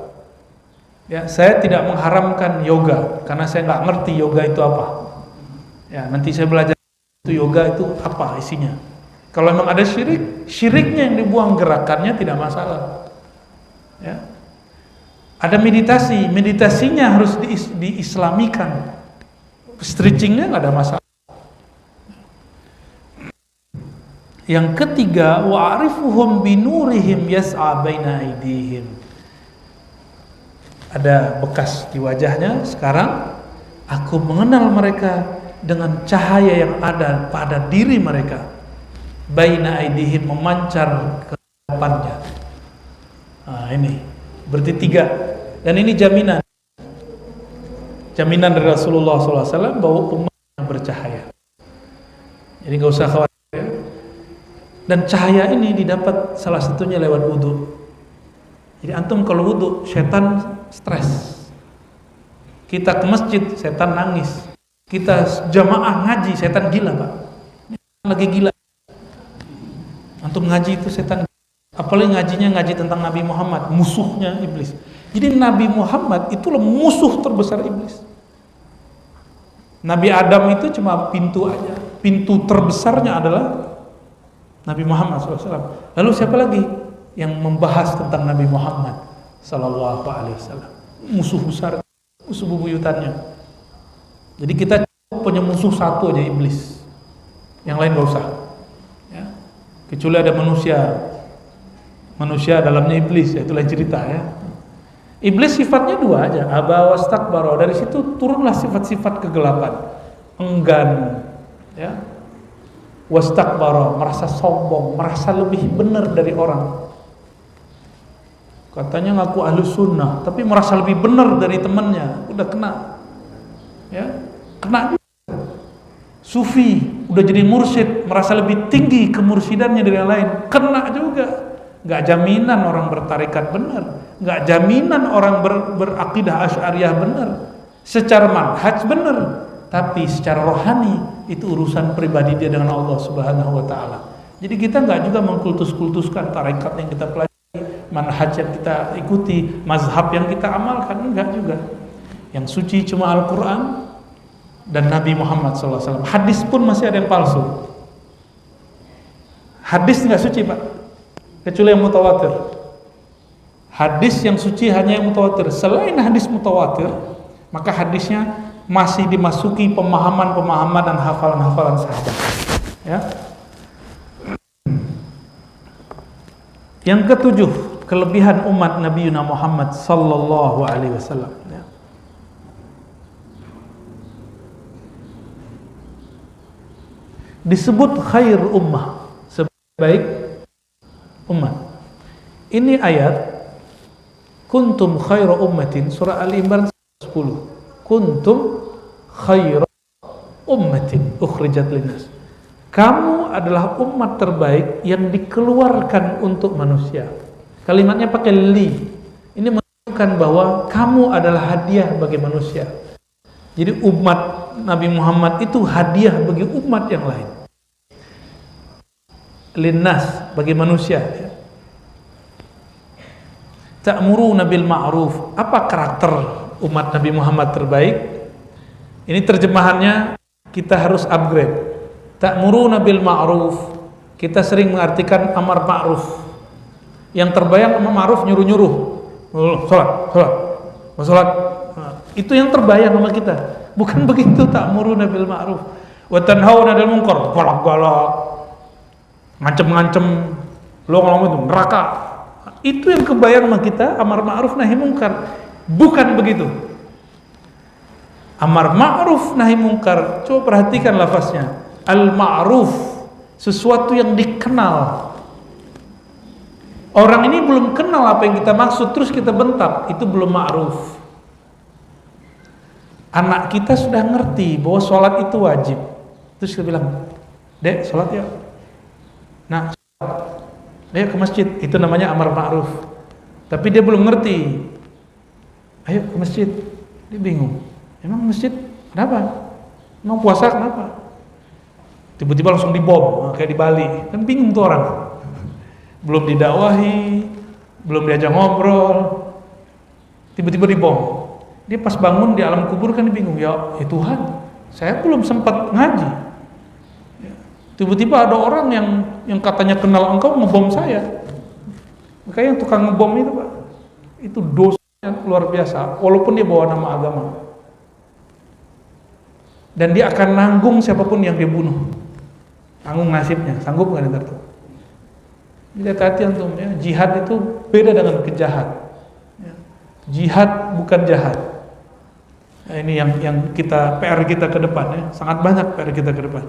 Ya, saya tidak mengharamkan yoga karena saya nggak ngerti yoga itu apa. Ya, nanti saya belajar itu yoga itu apa isinya. Kalau memang ada syirik, syiriknya yang dibuang, gerakannya tidak masalah. Ya. Ada meditasi, meditasinya harus diislamikan. Stretchingnya nggak ada masalah. Yang ketiga, wa'arifuhum binurihim yas'a baina aydihim. Ada bekas di wajahnya. Sekarang aku mengenal mereka dengan cahaya yang ada pada diri mereka. Baina aydihim, memancar ke depannya. Nah, ini berarti 3. Dan ini jaminan dari Rasulullah SAW bahwa umatnya bercahaya. Jadi nggak usah khawatir. Dan cahaya ini didapat salah satunya lewat wudu. Jadi antum kalau wudu, setan stres. Kita ke masjid, setan nangis. Kita jamaah ngaji, setan gila Pak. Lagi gila. Antum ngaji itu setan. Apalagi ngajinya ngaji tentang Nabi Muhammad, musuhnya iblis. Jadi Nabi Muhammad itulah musuh terbesar iblis. Nabi Adam itu cuma pintu aja. Pintu terbesarnya adalah Nabi Muhammad SAW. Lalu siapa lagi yang membahas tentang Nabi Muhammad SAW? Musuh besar, musuh bebuyutannya. Jadi kita punya musuh satu aja, iblis. Yang lain gak usah. Ya. Kecuali ada manusia dalamnya iblis, ya, itu lain cerita ya. Iblis sifatnya 2 aja, aba wastakbara. Dari situ turunlah sifat-sifat kegelapan, enggan, ya, wastakbara, merasa sombong, merasa lebih benar dari orang. Katanya ngaku ahlu sunnah, tapi merasa lebih benar dari temannya, udah kena, ya, kena. Sufi, udah jadi mursyid, merasa lebih tinggi kemursidannya dari yang lain, kena juga. Gak jaminan orang bertarikat benar, gak jaminan orang berakidah asy'ariyah benar, secara manhaj benar, tapi secara rohani itu urusan pribadi dia dengan Allah Subhanahu wa taala. Jadi kita gak juga mengkultus-kultuskan tarikat yang kita pelajari, manhaj yang kita ikuti, mazhab yang kita amalkan, enggak juga. Yang suci cuma Al-Qur'an dan Nabi Muhammad SAW. Hadis pun masih ada yang palsu. Hadis enggak suci Pak, kecuali yang mutawatir. Hadis yang suci hanya yang mutawatir. Selain hadis mutawatir, maka hadisnya masih dimasuki pemahaman-pemahaman dan hafalan-hafalan sahabat. Ya. Yang ketujuh, kelebihan umat Nabi Muhammad sallallahu alaihi wasallam. Ya. Disebut khair ummah, sebaik umat. Ini ayat kuntum khairu ummatin, surah Al-Imran 10. Kuntum khairu ummatin ukhrijat linnas. Kamu adalah umat terbaik yang dikeluarkan untuk manusia. Kalimatnya pakai li. Ini menunjukkan bahwa kamu adalah hadiah bagi manusia. Jadi umat Nabi Muhammad itu hadiah bagi umat yang lain. Linnas, bagi manusia. Ta'muruna bil ma'ruf. Apa karakter umat Nabi Muhammad terbaik? Ini terjemahannya kita harus upgrade. Ta'muruna bil ma'ruf. Kita sering mengartikan amar ma'ruf. Yang terbayang amar ma'ruf nyuruh-nyuruh. Salat. Itu yang terbayang sama kita. Bukan begitu ta'muruna bil ma'ruf. Wa tanhauna 'anil munkar. Galak-galak. ngancem-ngancem, lo ngomong itu neraka. Itu yang kebayang sama kita, amar ma'ruf nahi mungkar. Bukan begitu. Amar ma'ruf nahi mungkar, coba perhatikan lafaznya. Al-ma'ruf, sesuatu yang dikenal. Orang ini belum kenal apa yang kita maksud, terus kita bentak, itu belum ma'ruf. Anak kita sudah ngerti bahwa sholat itu wajib, terus kita bilang, "Dek, sholat ya." Nah, ayo ke masjid, itu namanya amar ma'ruf. Tapi dia belum ngerti. Ayo ke masjid, dia bingung. Emang masjid kenapa? Emang puasa kenapa? Tiba-tiba langsung dibom, kayak di Bali. Kan bingung tuh orang. Belum didakwahi, belum diajak ngobrol, tiba-tiba dibom. Dia pas bangun di alam kubur kan bingung, ya Tuhan, saya belum sempat ngaji. Tiba-tiba ada orang yang katanya kenal engkau ngebom saya. Makanya yang tukang ngebom itu, Pak, itu dosanya luar biasa, walaupun dia bawa nama agama. Dan dia akan nanggung siapapun yang dia bunuh. Tanggung nasibnya, sanggup nggak dia tertutup? Jadi hati-hati antum ya, jihad itu beda dengan kejahat. Ya. Jihad bukan jahat. Nah, ini yang kita PR kita ke depan ya, sangat banyak PR kita ke depan.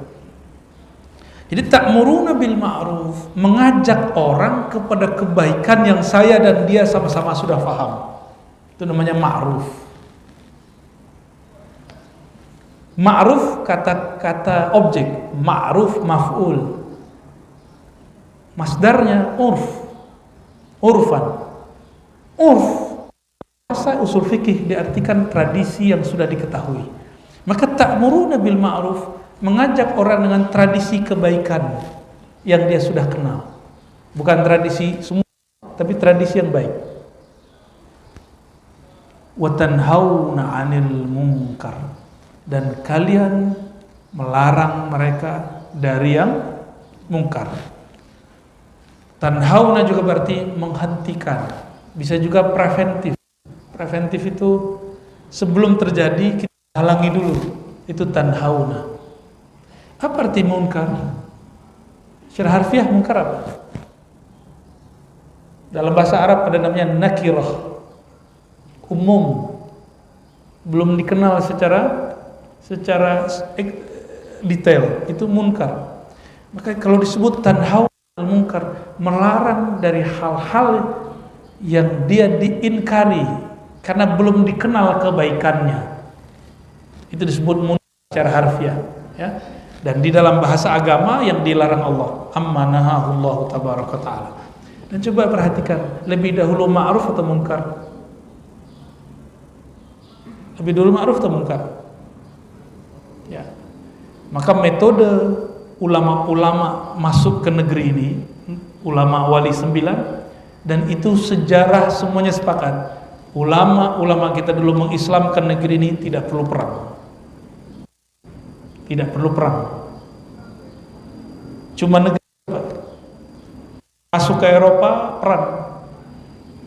Jadi ta'muruna bil ma'ruf, mengajak orang kepada kebaikan yang saya dan dia sama-sama sudah paham. Itu namanya ma'ruf. Ma'ruf kata objek, ma'ruf maf'ul. Masdarnya urf, urfan. Urf, bahasa usul fikih diartikan tradisi yang sudah diketahui. Maka ta'muruna bil ma'ruf, mengajak orang dengan tradisi kebaikan yang dia sudah kenal. Bukan tradisi semua, tapi tradisi yang baik. Wa tanhauna 'anil munkar, dan kalian melarang mereka dari yang mungkar. Tanhauna juga berarti menghentikan, bisa juga preventif. Preventif itu sebelum terjadi kita halangi dulu, itu tanhauna. Apa arti munkar? Secara harfiah munkar apa? Dalam bahasa Arab ada namanya nakirah, umum, belum dikenal secara detail, itu munkar. Maka kalau disebut tanhauna al-munkar, melarang dari hal-hal yang dia diinkari karena belum dikenal kebaikannya, itu disebut munkar secara harfiah ya. Dan di dalam bahasa agama yang dilarang Allah, amma nahahullahu tabaraka ta'ala. Dan coba perhatikan, lebih dahulu ma'ruf atau munkar? Lebih dulu ma'ruf atau munkar? Ya. Maka metode ulama-ulama masuk ke negeri ini, ulama wali 9, dan itu sejarah semuanya sepakat. Ulama-ulama kita dulu mengislamkan negeri ini tidak perlu perang. Tidak perlu perang. Cuma negeri masuk ke Eropa perang.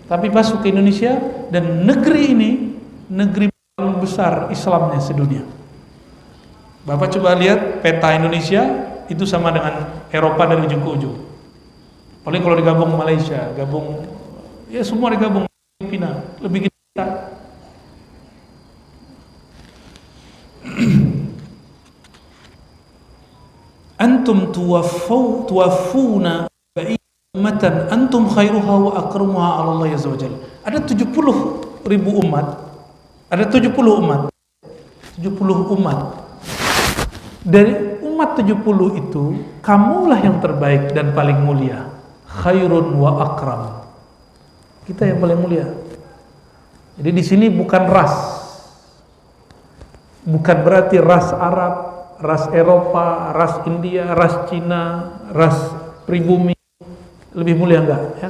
Tapi masuk ke Indonesia, dan negeri ini negeri paling besar Islamnya sedunia. Bapak coba lihat peta Indonesia, itu sama dengan Eropa dari ujung ke ujung. Paling kalau digabung Malaysia, gabung ya semua digabung, Filipina, lebih kita. Antum tuwaffuna ummatan antum khairuha wa akramuha 'ala Allah azza wajalla. Ada 70.000 umat. Ada 70 umat. 70 umat. Dari umat 70 itu, kamulah yang terbaik dan paling mulia. Khairun wa akram. Kita yang paling mulia. Jadi di sini bukan ras. Bukan berarti ras Arab, ras Eropa, ras India, ras Cina, ras pribumi lebih mulia, enggak ya.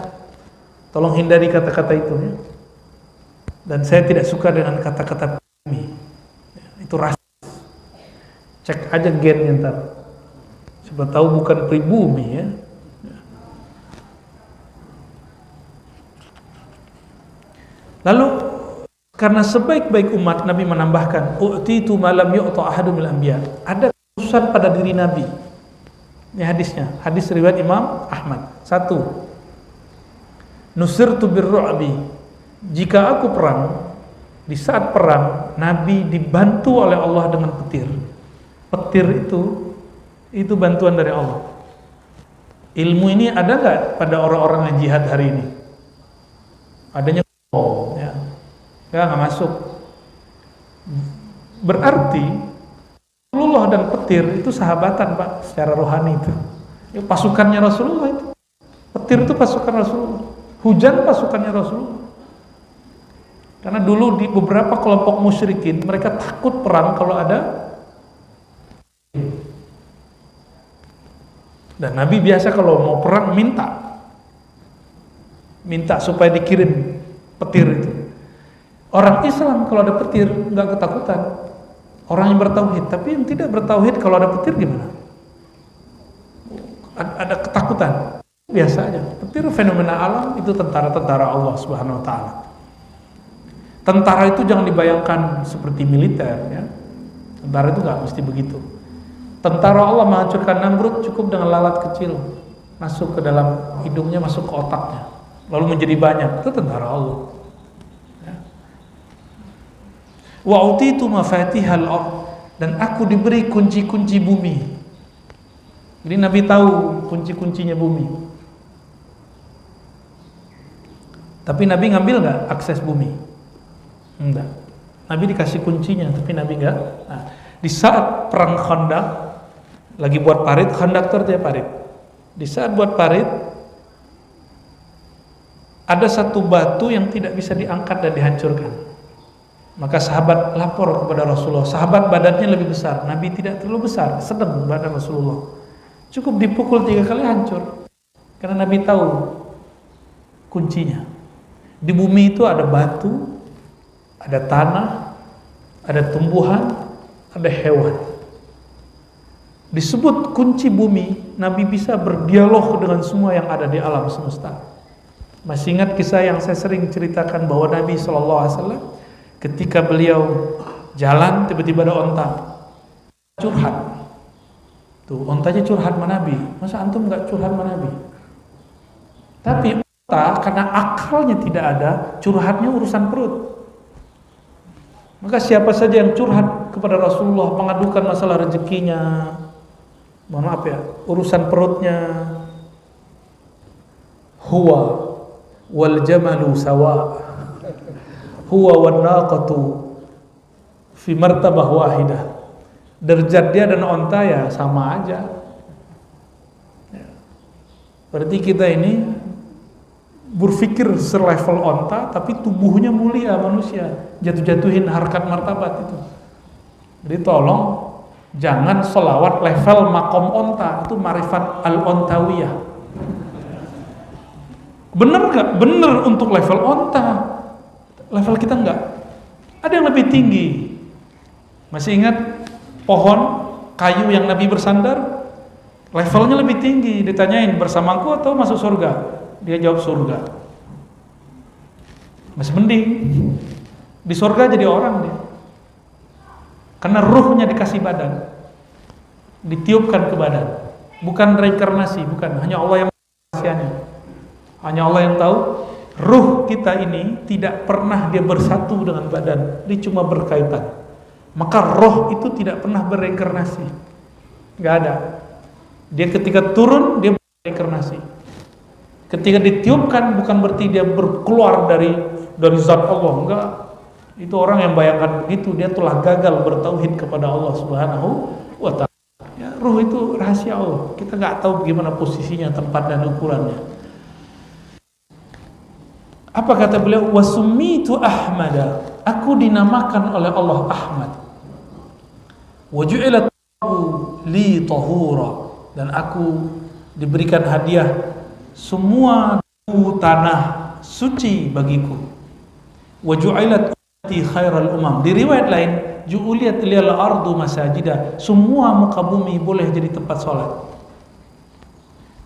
Tolong hindari kata-kata itu ya. Dan saya tidak suka dengan kata-kata pribumi. Itu ras. Cek aja gennya ntar. Siapa tahu bukan pribumi ya. Lalu karena sebaik-baik umat, Nabi menambahkan, "U'titu ma lam yu'ta ahadun minal anbiya." Ada khususan pada diri Nabi. Ini hadisnya, hadis riwayat Imam Ahmad. 1. Nusirtu birru'bi. Jika aku perang, di saat perang Nabi dibantu oleh Allah dengan petir. Petir itu bantuan dari Allah. Ilmu ini ada nggak pada orang-orang yang jihad hari ini? Adanya ya nggak masuk. Berarti Rasulullah dan petir itu sahabatan, Pak, secara rohani itu. Ya, pasukannya Rasulullah itu. Petir itu pasukan Rasulullah. Hujan pasukannya Rasulullah. Karena dulu di beberapa kelompok musyrikin mereka takut perang kalau ada. Dan Nabi biasa kalau mau perang minta supaya dikirim petir itu. Orang Islam kalau ada petir nggak ketakutan. Orang yang bertauhid, tapi yang tidak bertauhid kalau ada petir gimana? Ada ketakutan. Biasa aja. Petir fenomena alam, itu tentara-tentara Allah Subhanahu wa taala. Tentara itu jangan dibayangkan seperti militer ya. Tentara itu nggak mesti begitu. Tentara Allah menghancurkan Namrud cukup dengan lalat kecil masuk ke dalam hidungnya, masuk ke otaknya, lalu menjadi banyak. Itu tentara Allah. Wa utitu mafatihal ardh, dan aku diberi kunci-kunci bumi. Jadi Nabi tahu kunci-kuncinya bumi. Tapi Nabi ngambil nggak akses bumi? Enggak. Nabi dikasih kuncinya, tapi Nabi nggak. Nah, di saat perang Khandaq, lagi buat parit, Khandaq itu artinya parit. Di saat buat parit, ada satu batu yang tidak bisa diangkat dan dihancurkan. Maka sahabat lapor kepada Rasulullah. Sahabat badannya lebih besar, Nabi tidak terlalu besar, sedang badan Rasulullah. Cukup dipukul 3 kali hancur. Karena Nabi tahu kuncinya. Di bumi itu ada batu, ada tanah, ada tumbuhan, ada hewan. Disebut kunci bumi, Nabi bisa berdialog dengan semua yang ada di alam semesta. Masih ingat kisah yang saya sering ceritakan bahwa Nabi SAW ketika beliau jalan, tiba-tiba ada onta curhat. Tuh, ontanya curhat sama Nabi. Masa antum nggak curhat sama Nabi? Tapi onta karena akalnya tidak ada, curhatnya urusan perut. Maka siapa saja yang curhat kepada Rasulullah mengadukan masalah rezekinya, mohon maaf ya, urusan perutnya, huwa wal jamalu sawa, huwa wan naqatu fi martabah wahidah. Derajat dia dan onta ya sama aja. Berarti kita ini berpikir selevel onta, tapi tubuhnya mulia manusia, jatuh-jatuhin harkat martabat itu. Jadi tolong jangan selawat level makom onta, itu marifat al-ontawiyah. Bener gak? Bener untuk level onta. Level kita enggak. Ada yang lebih tinggi. Masih ingat pohon kayu yang Nabi bersandar? Levelnya lebih tinggi. Ditanyain bersamaku atau masuk surga? Dia jawab surga. Masih mending. Di surga jadi orang dia. Karena ruhnya dikasih badan, ditiupkan ke badan. Bukan reinkarnasi, bukan. Hanya Allah yang rahasianya. Hanya Allah yang tahu. Ruh kita ini tidak pernah dia bersatu dengan badan, dia cuma berkaitan. Maka roh itu tidak pernah bereinkarnasi, nggak ada. Dia ketika turun dia bereinkarnasi. Ketika ditiupkan bukan berarti dia keluar dari zat Allah, enggak. Itu orang yang bayangkan begitu, dia telah gagal bertauhid kepada Allah Subhanahu wa ta'ala. Ya, ruh itu rahasia Allah. Kita nggak tahu bagaimana posisinya, tempat dan ukurannya. Apa kata beliau? Wasumitu Ahmada, aku dinamakan oleh Allah Ahmad. Waju'ilat li tahura, dan aku diberikan hadiah semua tanah suci bagiku. Waju'ilat ummati khairal umam. Di riwayat lain, ju'uliyat liyal ardu masajida, semua muka bumi boleh jadi tempat sholat.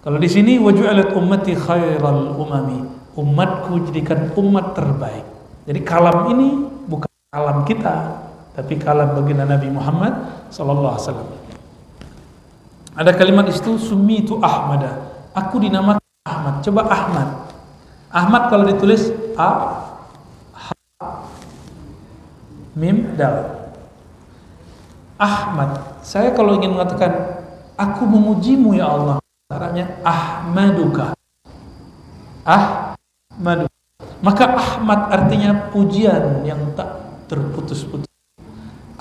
Kalau di sini waju'ilat ummati khairal umami, umatku jadikan umat terbaik. Jadi kalam ini bukan kalam kita, tapi kalam baginda Nabi Muhammad sallallahu alaihi wasallam. Ada kalimat itu sumitu Ahmada. Aku dinamakan Ahmad. Coba Ahmad. Ahmad kalau ditulis A mim dal. Ahmad. Saya kalau ingin mengatakan aku memujimu ya Allah, caranya ahmaduka. Ahmaduka. Maka Ahmad artinya pujian yang tak terputus-putus.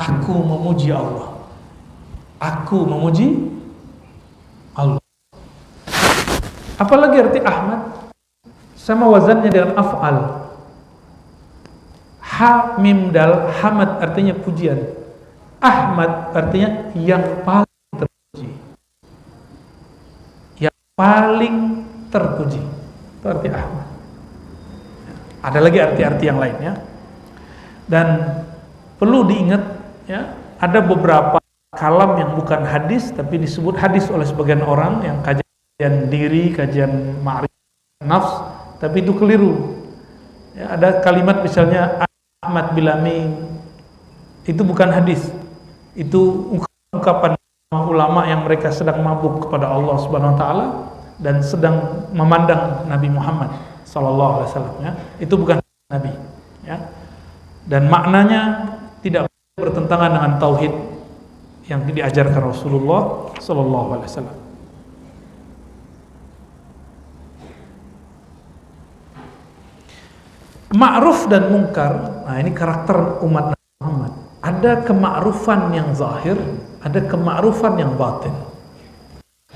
Aku memuji Allah. Aku memuji Allah. Apalagi arti Ahmad? Sama wazannya dengan af'al. Ha mim dal, hamad artinya pujian. Ahmad artinya yang paling terpuji. Yang paling terpuji. Itu arti Ahmad. Ada lagi arti-arti yang lainnya. Dan perlu diingat ya, ada beberapa kalam yang bukan hadis tapi disebut hadis oleh sebagian orang yang kajian diri, kajian ma'rifat nafs, tapi itu keliru. Ya, ada kalimat misalnya Ahmad Bilami, itu bukan hadis. Itu ungkapan ulama yang mereka sedang mabuk kepada Allah Subhanahu wa taala dan sedang memandang Nabi Muhammad sallallahu alaihi wasallam ya. Itu bukan nabi ya. Dan maknanya tidak bertentangan dengan tauhid yang diajarkan Rasulullah sallallahu alaihi wasallam. Ma'ruf dan mungkar, nah ini karakter umat Nabi Muhammad. Ada kema'rufan yang zahir, ada kema'rufan yang batin.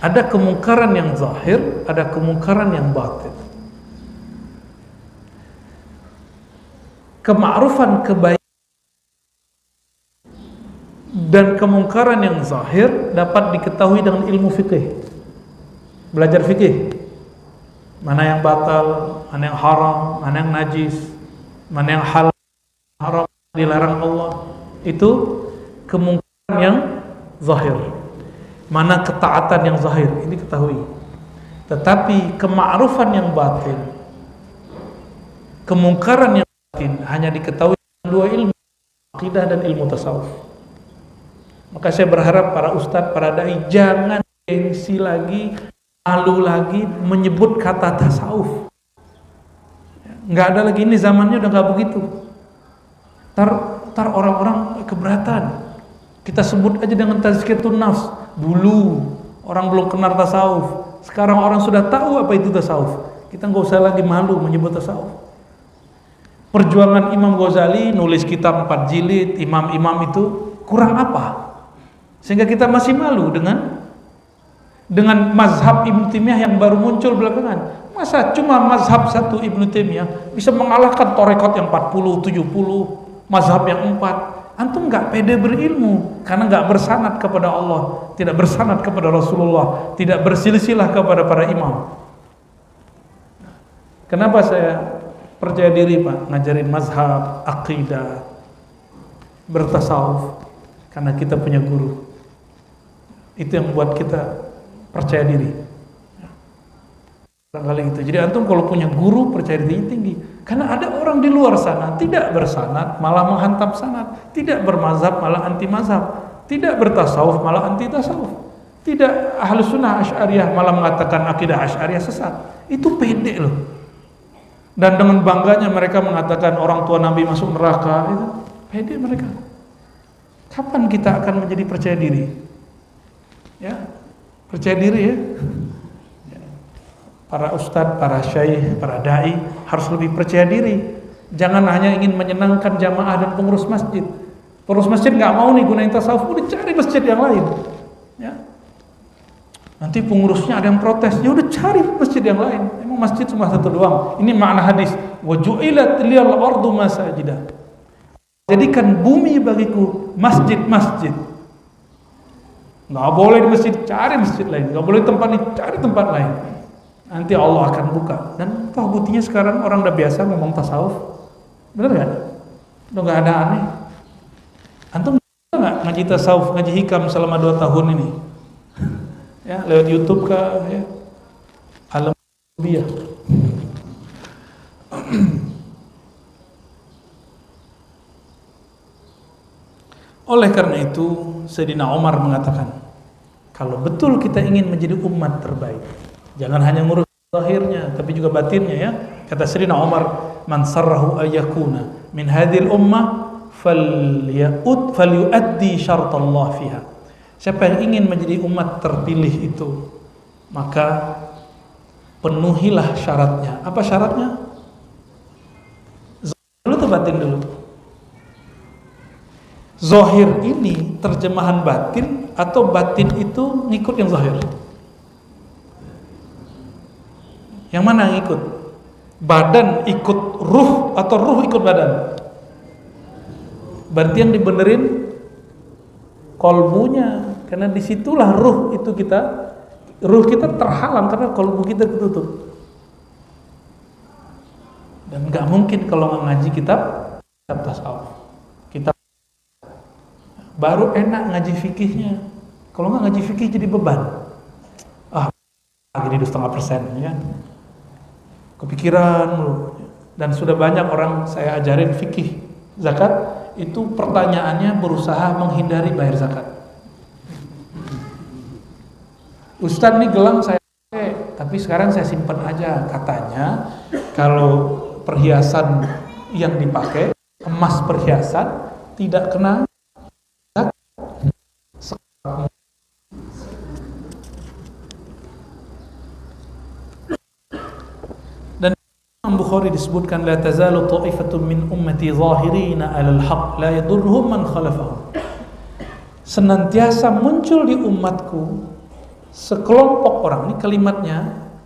Ada kemungkaran yang zahir, ada kemungkaran yang batin. Kema'rufan kebaikan dan kemungkaran yang zahir dapat diketahui dengan ilmu fikih. Belajar fikih. Mana yang batal, mana yang haram, mana yang najis, mana yang halal, haram, dilarang Allah. Itu kemungkaran yang zahir. Mana ketaatan yang zahir, ini ketahui. Tetapi kema'rufan yang batin, kemungkaran yang batin hanya diketahui dengan dua ilmu, akidah dan ilmu tasawuf. Maka saya berharap para ustadz, para dai jangan gengsi lagi, malu lagi menyebut kata tasawuf. Nggak ada lagi, ini zamannya udah nggak begitu. Tar orang-orang keberatan. Kita sebut aja dengan tazkiyatun nafs. Dulu orang belum kenal tasawuf. Sekarang orang sudah tahu apa itu tasawuf. Kita nggak usah lagi malu menyebut tasawuf. Perjuangan Imam Ghazali nulis kitab 4 jilid, imam-imam itu kurang apa? Sehingga kita masih malu dengan mazhab Ibnu Taimiyah yang baru muncul belakangan. Masa cuma mazhab satu Ibnu Taimiyah bisa mengalahkan tarekat yang 40, 70, mazhab yang 4. Antum nggak pede berilmu karena nggak bersanad kepada Allah, tidak bersanad kepada Rasulullah, tidak bersilsilah kepada para imam. Kenapa saya percaya diri Pak ngajarin mazhab, aqidah, bertasawuf? Karena kita punya guru. Itu yang membuat kita percaya diri. Barangkali itu. Jadi antum kalau punya guru percaya dirinya tinggi. Karena ada orang di luar sana tidak bersanad malah menghantam sanad, tidak bermazhab malah anti mazhab, tidak bertasawuf malah anti tasawuf, tidak ahlus sunnah asy'ariyah malah mengatakan akidah asy'ariyah sesat. Itu pede loh. Dan dengan bangganya mereka mengatakan orang tua Nabi masuk neraka. Itu pede mereka. Kapan kita akan menjadi percaya diri? Ya, percaya diri ya. Para ustadz, para syaikh, para dai harus lebih percaya diri. Jangan hanya ingin menyenangkan jamaah dan pengurus masjid. Pengurus masjid nggak mau nih gunain tasawuf, udah cari masjid yang lain. Ya. Nanti pengurusnya ada yang protes, ya udah cari masjid yang lain. Emang masjid cuma satu doang. Ini makna hadis. Wa ju'ilat liyal ardu masajidah. Jadikan bumi bagiku masjid-masjid. Nggak boleh di masjid, cari masjid lain. Nggak boleh tempat ini, cari tempat lain. Nanti Allah akan buka. Dan toh buktinya sekarang orang udah biasa ngomong tasawuf. Bener gak? Udah gak ada aneh. Antum gak ngaji tasawuf, ngaji hikam selama 2 tahun ini? Ya, lewat YouTube kah? Ya. Alhamdulillah. Oleh karena itu Sayyidina Umar mengatakan, Kalau betul kita ingin menjadi umat terbaik, jangan hanya ngurus zahirnya, tapi juga batinnya ya. Kata Sayyidina Umar, "Man sarrahu ayyakuna min hadhil ummah falyuaddi syartallah fiha." Siapa yang ingin menjadi umat terpilih itu, maka penuhilah syaratnya. Apa syaratnya? Zahir dulu atau batin dulu? Zahir ini terjemahan batin atau batin itu ngikut yang zahir? Yang mana yang ikut? Badan ikut ruh atau ruh ikut badan? Berarti yang dibenerin kolbunya, karena disitulah ruh kita terhalang karena kolbu kita ketutup. Dan nggak mungkin kalau nggak ngaji kitab tasawuf, kita baru enak ngaji fikihnya. Kalau nggak ngaji fikih jadi beban. Jadi 2,5% ya. Kepikiran lu. Dan sudah banyak orang saya ajarin fikih zakat, itu pertanyaannya berusaha menghindari bayar zakat. Ustadz nih gelang saya pakai, tapi sekarang saya simpan aja. Katanya kalau perhiasan yang dipakai, emas perhiasan tidak kena zakat. Dan Imam Bukhari disebutkan, la tazalu ta'ifatun min ummati zahirina 'alal haqq la yadurruhum man khalafahum. Senantiasa muncul di umatku sekelompok orang, ini kalimatnya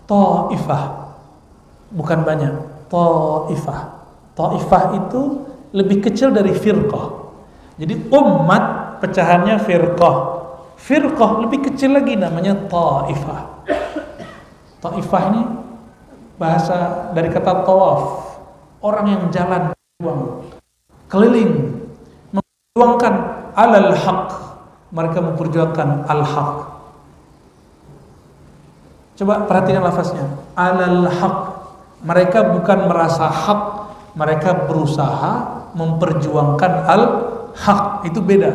ta'ifah, bukan banyak. Ta'ifah itu lebih kecil dari firqah. Jadi umat pecahannya firqah lebih kecil lagi, namanya ta'ifah. Ta'ifah ini bahasa dari kata tawaf, orang yang jalan keliling memperjuangkan alal haq, mereka memperjuangkan al haq. Coba perhatikan lafaznya, alal haq. Mereka bukan merasa hak, mereka berusaha memperjuangkan al haq. Itu beda.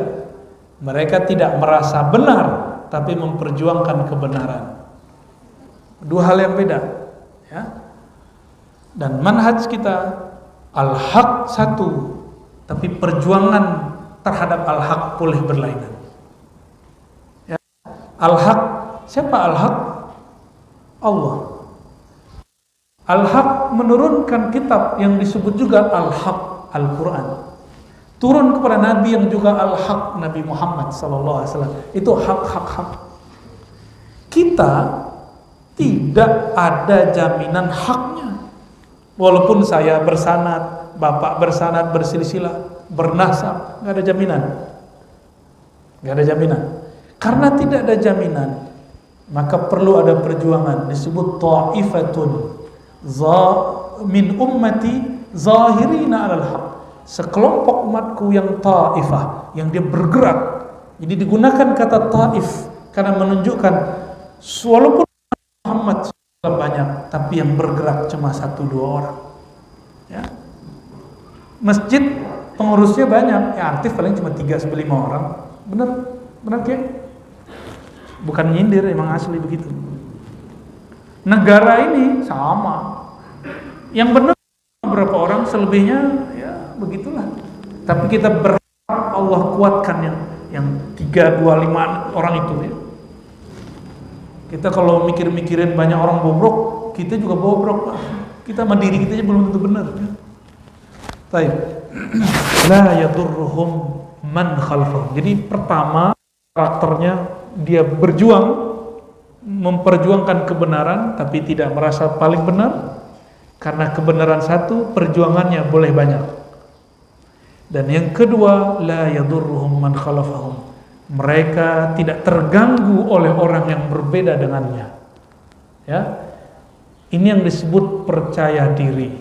Mereka tidak merasa benar, tapi memperjuangkan kebenaran. Dua hal yang beda, ya. Dan manhaj kita al haq satu, tapi perjuangan terhadap al haq boleh berlainan. Ya. Al haq, siapa al haq? Allah. Al-Haq menurunkan kitab yang disebut juga Al-Haq, Al-Quran. Turun kepada Nabi yang juga Al-Haq, Nabi Muhammad SAW. Itu hak-hak-hak. Kita tidak ada jaminan haknya. Walaupun saya bersanad, bapak bersanad, bersilsilah, bernasab, gak ada jaminan. Gak ada jaminan. Karena tidak ada jaminan, maka perlu ada perjuangan. Disebut ta'ifatun min ummati zahirina 'alal haq. Sekelompok umatku yang ta'ifah, yang dia bergerak. Jadi digunakan kata ta'if karena menunjukkan walaupun Muhammad banyak, tapi yang bergerak cuma 1-2 orang. Ya. Masjid pengurusnya banyak, ya aktif paling cuma 3-5 orang. Benar ya? Bukan nyindir, emang asli begitu. Negara ini sama, yang benar beberapa orang, selebihnya ya begitulah. Tapi kita berharap Allah kuatkan yang 3-2-5 orang itu ya. Kita kalau mikirin banyak orang bobrok, kita juga bobrok. Kita sama diri kita aja belum tentu benar. Baik. La yadurruhum man khalfahum. Jadi pertama karakternya dia berjuang, memperjuangkan kebenaran tapi tidak merasa paling benar, karena kebenaran satu, perjuangannya boleh banyak. Dan yang kedua, la yadurruhum man khalafahum. Mereka tidak terganggu oleh orang yang berbeda dengannya. Ya. Ini yang disebut percaya diri.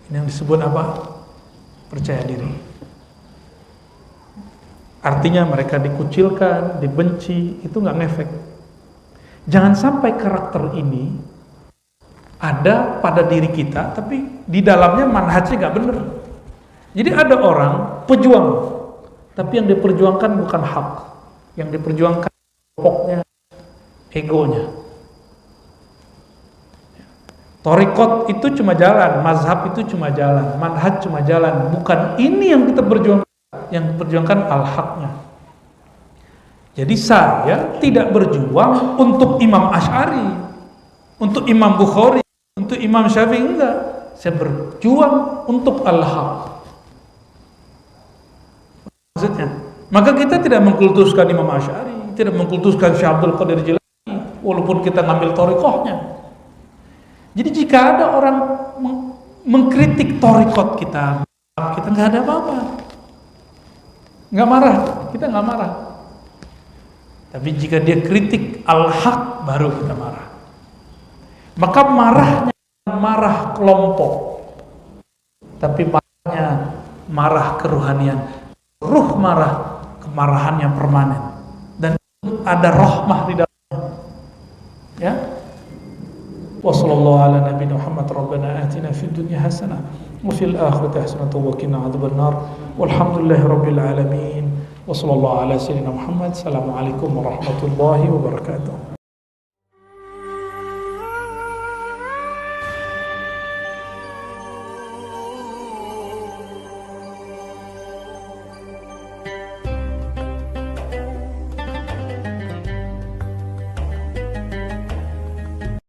Ini yang disebut apa? Percaya diri. Artinya mereka dikucilkan, dibenci, itu nggak ngefek. Jangan sampai karakter ini ada pada diri kita, tapi di dalamnya manhajnya nggak benar. Jadi ada orang pejuang, tapi yang diperjuangkan bukan hak, yang diperjuangkan pokoknya egonya. Thariqat itu cuma jalan, mazhab itu cuma jalan, manhaj cuma jalan. Bukan ini yang kita berjuangkan, yang perjuangkan al-haqnya. Jadi saya tidak berjuang untuk Imam Asy'ari, untuk Imam Bukhari, untuk Imam Syafi'i, enggak. Saya berjuang untuk al-haq. Maksudnya, maka kita tidak mengkultuskan Imam Asy'ari, tidak mengkultuskan Syekh Abdul Qadir Jilani, walaupun kita ngambil thariqahnya. Jadi jika ada orang mengkritik thariqat kita nggak ada apa-apa, nggak marah, kita nggak marah. Tapi jika dia kritik al-haq, baru kita marah. Maka marahnya marah kelompok, tapi marahnya marah keruhanian. Ruh marah, kemarahannya permanen, dan ada rahmah di dalamnya. Ya. Wassallallahu ala nabiyina Muhammad rabbana atina fid dunya hasanah wa fil akhirati hasanah wa qina adzabannar walhamdulillahi rabbil alamin wa sallallahu ala sayyidina Muhammad. Assalamualaikum warahmatullahi wabarakatuh.